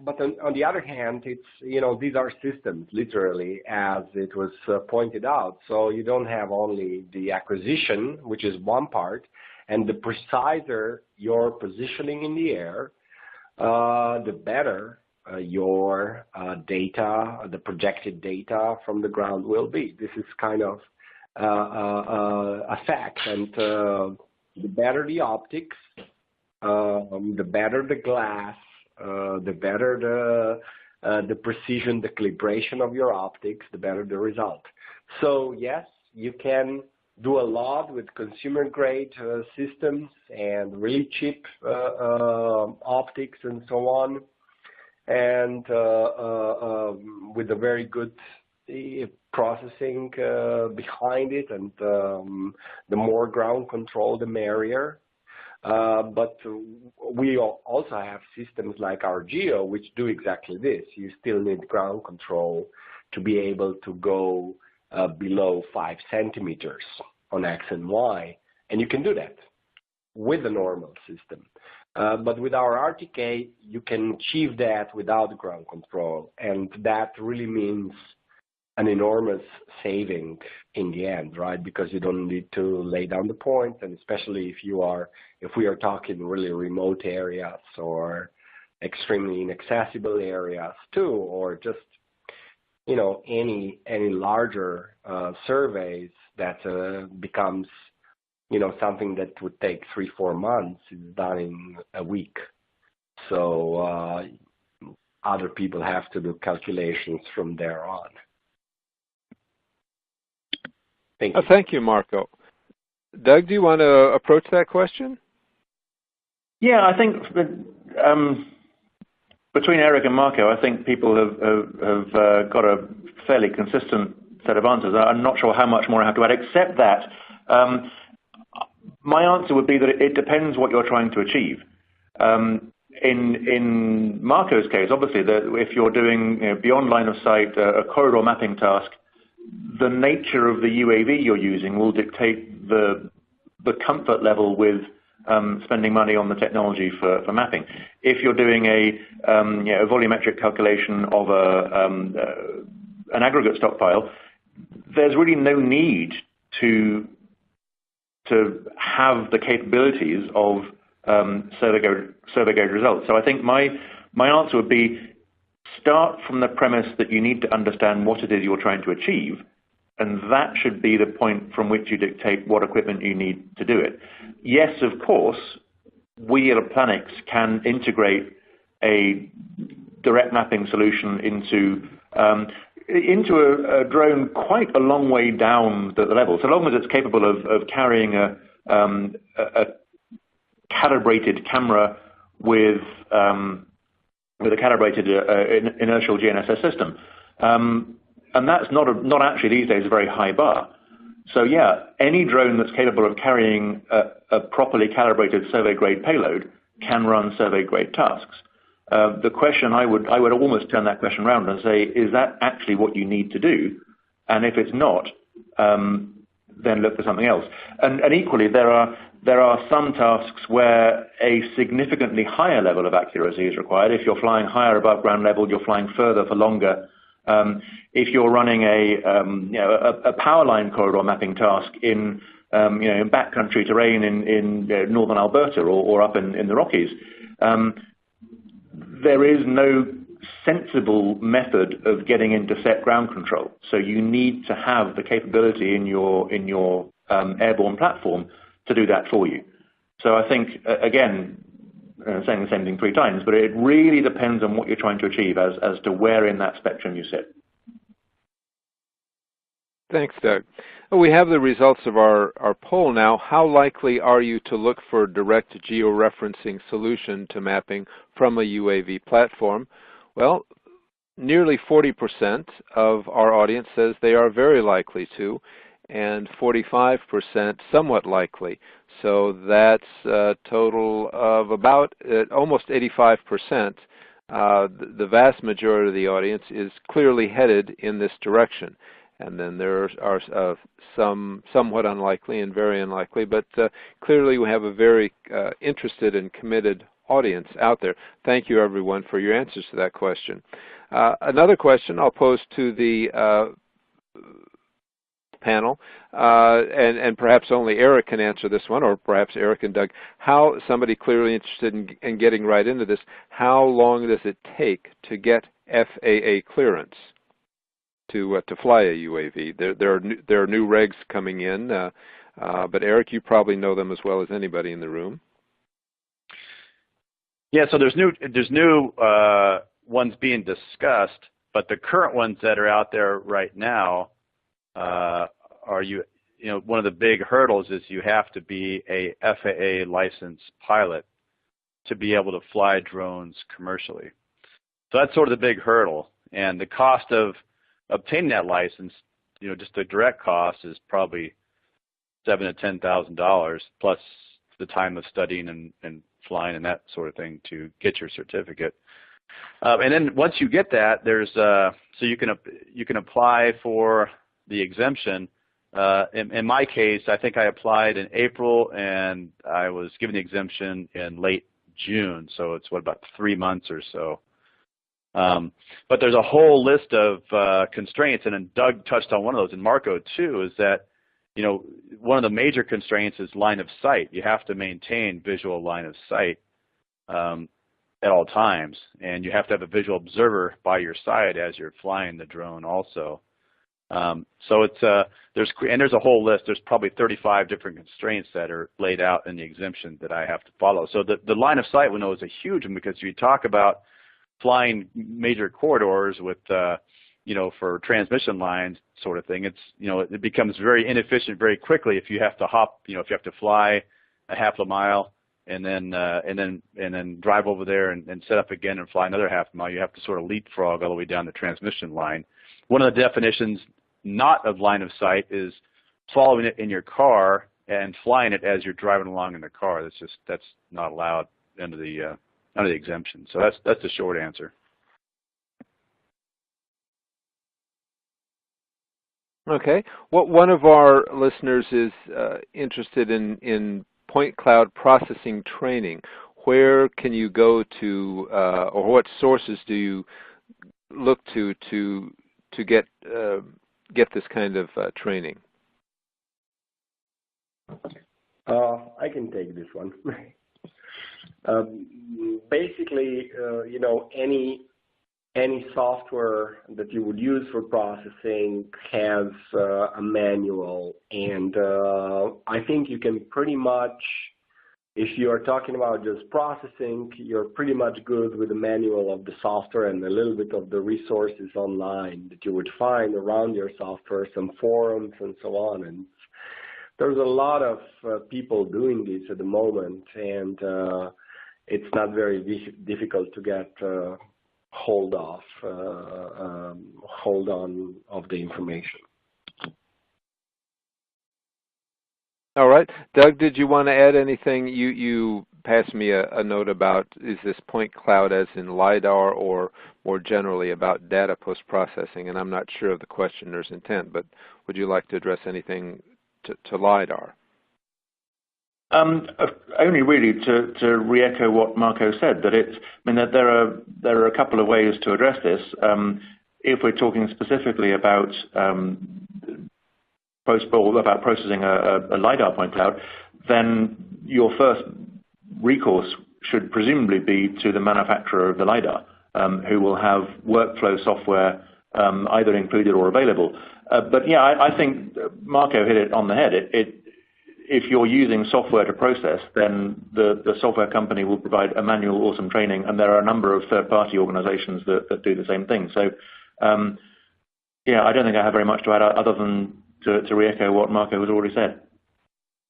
But on the other hand, it's, you know, these are systems, literally, as it was pointed out. So you don't have only the acquisition, which is one part, and the preciser your positioning in the air, the better your data, the projected data from the ground will be. This is kind of a fact. And the better the optics, the better the glass, the better the precision, the calibration of your optics, the better the result. So yes, you can do a lot with consumer grade systems and really cheap optics and so on, and with a very good processing behind it, and the more ground control, the merrier. But we also have systems like our Geo, which do exactly this. You still need ground control to be able to go below 5 centimeters on X and Y, and you can do that with a normal system. But with our RTK, you can achieve that without ground control, and that really means an enormous saving in the end, right? Because you don't need to lay down the points, and especially if we are talking really remote areas or extremely inaccessible areas too, or just, you know, any larger surveys that becomes, something that would take 3-4 months is done in a week. So other people have to do calculations from there on. Thank you. Thank you, Marko. Doug, do you want to approach that question? Yeah, I think between Eric and Marko, I think people have got a fairly consistent set of answers. I'm not sure how much more I have to add, except that my answer would be that it depends what you're trying to achieve. In Marko's case, obviously, if you're doing beyond line of sight a corridor mapping task, the nature of the UAV you're using will dictate the comfort level with spending money on the technology for mapping. If you're doing a volumetric calculation of an aggregate stockpile, there's really no need to have the capabilities of survey gauge results. So I think my answer would be start from the premise that you need to understand what it is you're trying to achieve, and that should be the point from which you dictate what equipment you need to do it. Yes, of course, we at Applanix can integrate a direct mapping solution into a drone quite a long way down the level, so long as it's capable of carrying a calibrated camera with a calibrated inertial GNSS system. And that's not actually these days a very high bar. So yeah, any drone that's capable of carrying a properly calibrated survey grade payload can run survey grade tasks. The question I would almost turn that question around and say, is that actually what you need to do? And if it's not, then look for something else. And equally, there are some tasks where a significantly higher level of accuracy is required. If you're flying higher above ground level, you're flying further for longer. If you're running a power line corridor mapping task in backcountry terrain in northern Alberta or up in the Rockies, there is no sensible method of getting into set ground control. So you need to have the capability in your airborne platform to do that for you. So I think, again, saying the same thing 3 times, but it really depends on what you're trying to achieve as to where in that spectrum you sit. Thanks, Doug. We have the results of our poll now. How likely are you to look for a direct georeferencing solution to mapping from a UAV platform? Well, nearly 40% of our audience says they are very likely to, and 45% somewhat likely. So that's a total of about almost 85%. The vast majority of the audience is clearly headed in this direction. And then there are some somewhat unlikely and very unlikely, but clearly we have a very interested and committed audience out there. Thank you, everyone, for your answers to that question. Another question I'll pose to the panel, and perhaps only Eric can answer this one, or perhaps Eric and Doug. Somebody clearly interested in getting right into this, how long does it take to get FAA clearance to fly a UAV? There are new regs coming in, but Eric, you probably know them as well as anybody in the room. Yeah, so there's new ones being discussed, but the current ones that are out there right now one of the big hurdles is you have to be a FAA licensed pilot to be able to fly drones commercially. So that's sort of the big hurdle, and the cost of obtaining that license, just the direct cost is probably $7,000 to $10,000 plus the time of studying and flying and that sort of thing to get your certificate. And then once you get that, there's so you can apply for the exemption. In my case, I think I applied in April and I was given the exemption in late June, so it's about 3 months or so. But there's a whole list of constraints, and then Doug touched on one of those, and Marko too, is that one of the major constraints is line of sight. You have to maintain visual line of sight at all times, and you have to have a visual observer by your side as you're flying the drone also. So it's there's a whole list. There's probably 35 different constraints that are laid out in the exemption that I have to follow. So the line of sight window is a huge one, because you talk about flying major corridors with for transmission lines sort of thing. It's it becomes very inefficient very quickly if you have to hop, if you have to fly a half a mile and then drive over there and set up again and fly another half a mile. You have to sort of leapfrog all the way down the transmission line. One of the definitions not of line of sight is following it in your car and flying it as you're driving along in the car. That's not allowed under the exemption. So that's the short answer. Okay. Well, one of our listeners is interested in point cloud processing training. Where can you go to, or what sources do you look to get this kind of training? I can take this one. Basically, any software that you would use for processing has a manual, and I think you can pretty much, if you are talking about just processing, you're pretty much good with the manual of the software and a little bit of the resources online that you would find around your software, some forums and so on. And there's a lot of people doing this at the moment, and it's not very difficult to get hold on of the information. All right. Doug, did you want to add anything? You passed me a note about, is this point cloud as in LiDAR or more generally about data post-processing? And I'm not sure of the questioner's intent, but would you like to address anything to LiDAR? Only really to re-echo what Marko said, that there are a couple of ways to address this. If we're talking specifically about processing a LiDAR point cloud, then your first recourse should presumably be to the manufacturer of the LiDAR, who will have workflow software either included or available. But yeah, I think Marko hit it on the head. If you're using software to process, then the software company will provide a manual or some training, and there are a number of third-party organizations that do the same thing. So, yeah, I don't think I have very much to add other than to re-echo what Marko has already said.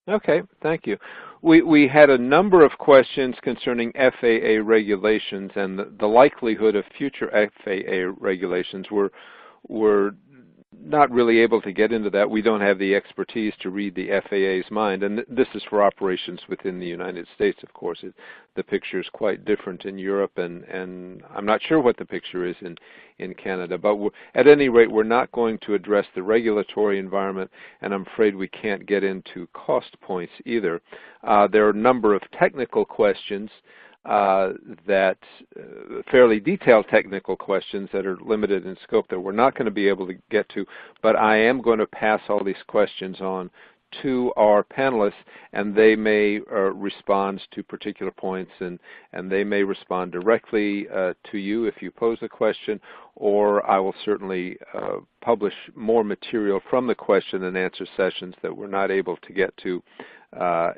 Okay, thank you. We had a number of questions concerning FAA regulations and the likelihood of future FAA regulations. We're not really able to get into that. We don't have the expertise to read the FAA's mind, and this is for operations within the United States, of course. The picture is quite different in Europe, and I'm not sure what the picture is in Canada. But at any rate, we're not going to address the regulatory environment, and I'm afraid we can't get into cost points either. There are a number of technical questions that fairly detailed technical questions that are limited in scope that we're not going to be able to get to, but I am going to pass all these questions on to our panelists, and they may respond to particular points, and they may respond directly to you if you pose a question, or I will certainly publish more material from the question and answer sessions that we're not able to get to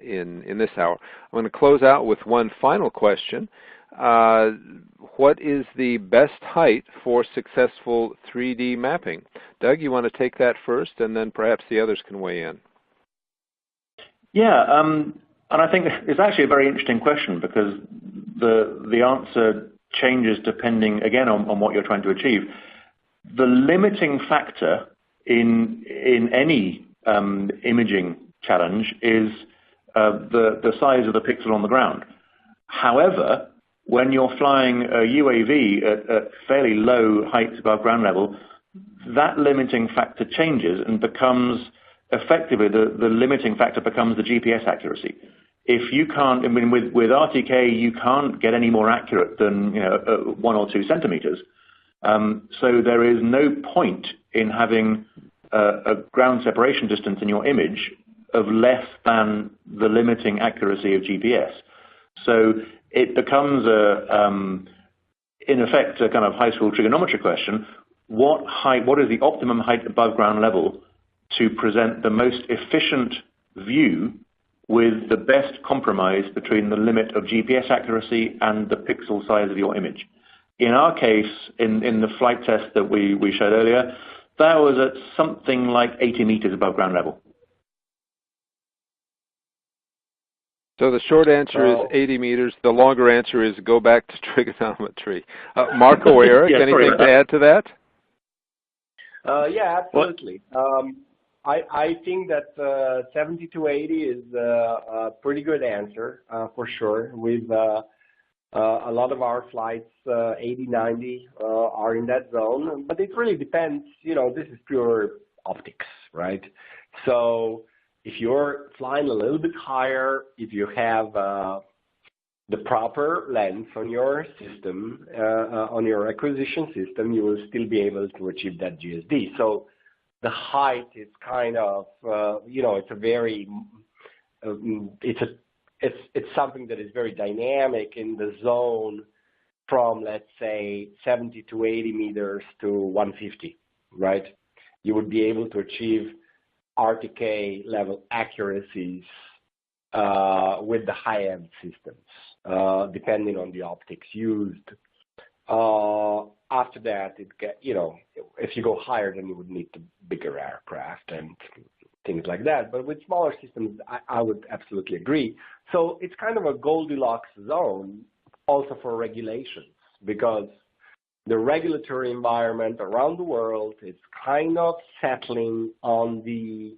in this hour. I'm going to close out with one final question. What is the best height for successful 3D mapping? Doug, you want to take that first, and then perhaps the others can weigh in. Yeah, and I think it's actually a very interesting question, because the answer changes depending, again, on what you're trying to achieve. The limiting factor in any imaging challenge is the size of the pixel on the ground. However, when you're flying a UAV at fairly low heights above ground level, that limiting factor changes and becomes effectively the limiting factor becomes the GPS accuracy. If you can't, with RTK, you can't get any more accurate than 1 or 2 centimeters. So there is no point in having a ground separation distance in your image of less than the limiting accuracy of GPS. So it becomes in effect, a kind of high school trigonometry question. what is the optimum height above ground level to present the most efficient view with the best compromise between the limit of GPS accuracy and the pixel size of your image. In our case, in the flight test that we showed earlier, that was at something like 80 meters above ground level. So the short answer is 80 meters. The longer answer is go back to trigonometry. Marko or Eric, anything to add to that? Yeah, absolutely. I think that 70 to 80 is a pretty good answer for sure. With a lot of our flights, 80, 90 are in that zone, but it really depends. You know, this is pure optics, right? So if you're flying a little bit higher, if you have the proper lens on your system, on your acquisition system, you will still be able to achieve that GSD. So the height is kind of, you know, it's a very, it's something that is very dynamic in the zone from, let's say, 70 to 80 meters to 150, right? You would be able to achieve RTK level accuracies with the high-end systems, depending on the optics used. After that, you know, if you go higher, then you would need the bigger aircraft and things like that. But with smaller systems, I would absolutely agree. So it's kind of a Goldilocks zone also for regulations, because the regulatory environment around the world is kind of settling on the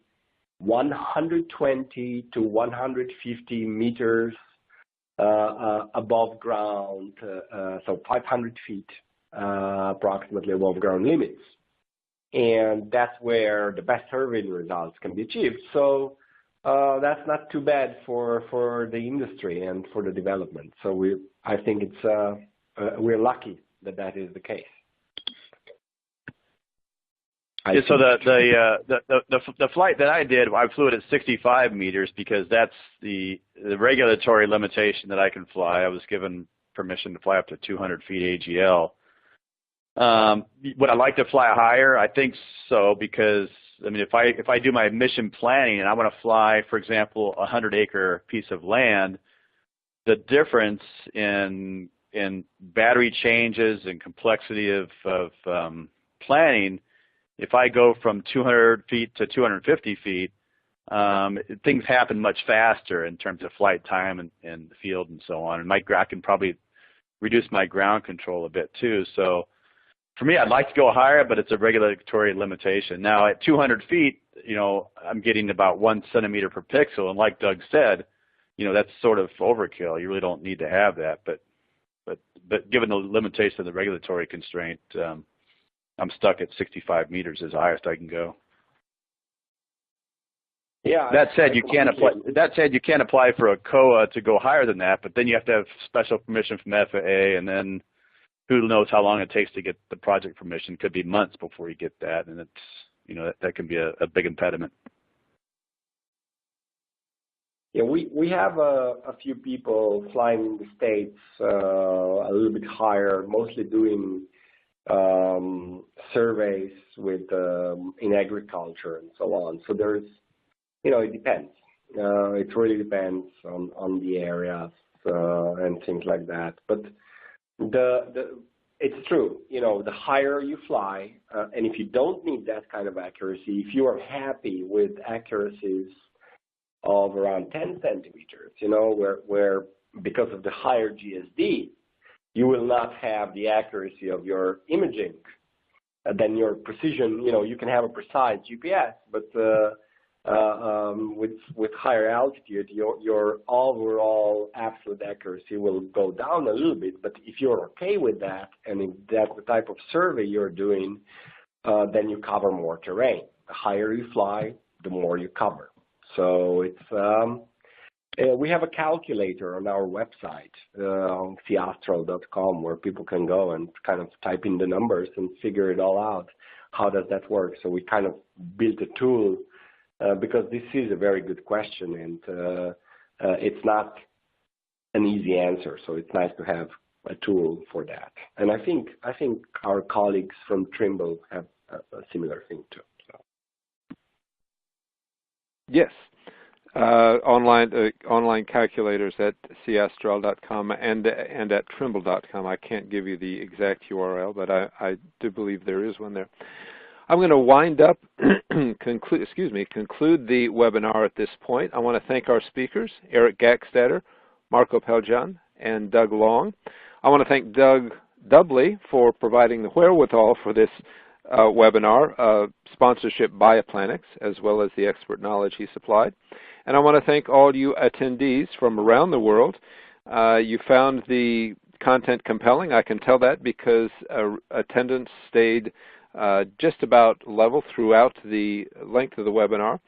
120 to 150 meters above ground, so 500 feet approximately above ground limits. And that's where the best surveying results can be achieved. So that's not too bad for the industry and for the development. So I think it's we're lucky that is the case. Yeah, so the flight that I did, I flew it at 65 meters because that's the regulatory limitation that I can fly. I was given permission to fly up to 200 feet AGL. Would I like to fly higher? I think so, because I mean, if I do my mission planning and I want to fly, for example, a 100-acre piece of land, the difference in battery changes and complexity of planning, if I go from 200 feet to 250 feet, things happen much faster in terms of flight time and the field and so on. And I can probably reduce my ground control a bit too. So for me, I'd like to go higher, but it's a regulatory limitation. Now at 200 feet, you know, I'm getting about 1 centimeter per pixel. And like Doug said, you know, that's sort of overkill. You really don't need to have that. But given the limitation of the regulatory constraint, I'm stuck at 65 meters as the highest I can go. Yeah. That said, you can't apply for a COA to go higher than that, but then you have to have special permission from FAA, and then who knows how long it takes to get the project permission. It could be months before you get that, and it's, you know, that can be a big impediment. Yeah, we have a few people flying in the States a little bit higher, mostly doing surveys with in agriculture and so on. So there's, you know, it depends. It really depends on the areas and things like that. But it's true, you know, the higher you fly, and if you don't need that kind of accuracy, if you are happy with accuracies of around 10 centimeters, you know, where because of the higher GSD, you will not have the accuracy of your imaging, then your precision, you know, you can have a precise GPS, but with higher altitude, your overall absolute accuracy will go down a little bit. But if you're okay with that, and if that's the type of survey you're doing, then you cover more terrain. The higher you fly, the more you cover. So it's we have a calculator on our website, on C-ASTRAL.com, where people can go and kind of type in the numbers and figure it all out. How does that work? So we kind of built a tool because this is a very good question, and it's not an easy answer. So it's nice to have tool for that. And I think our colleagues from Trimble have a similar thing too. So. Yes. Online calculators at C-ASTRAL.com and at Trimble.com. I can't give you the exact URL, but I do believe there is one there. I'm going to wind up, conclude the webinar at this point. I want to thank our speakers, Eric Gakstatter, Marko Peljhan, and Doug Long. I want to thank Doug doubly for providing the wherewithal for this webinar, sponsorship by Applanix, as well as the expert knowledge he supplied. And I want to thank all you attendees from around the world. You found the content compelling. I can tell that because attendance stayed just about level throughout the length of the webinar.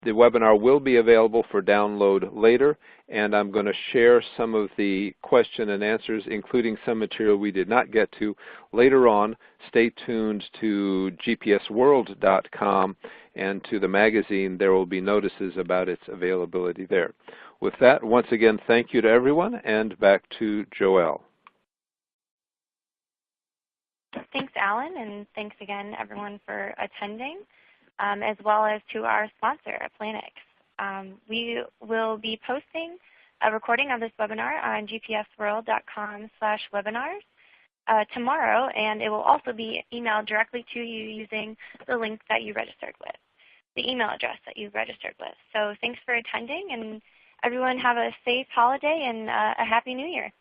The webinar will be available for download later, and I'm going to share some of the question and answers, including some material we did not get to, later on. Stay tuned to gpsworld.com and to the magazine. There will be notices about its availability there. With that, once again, thank you to everyone, and back to Joelle. Thanks, Alan, and thanks again, everyone, for attending, as well as to our sponsor, Applanix. We will be posting a recording of this webinar on gpsworld.com/webinars tomorrow, and it will also be emailed directly to you using the link that you registered with, the email address that you registered with. So thanks for attending, and everyone have a safe holiday and a Happy New Year.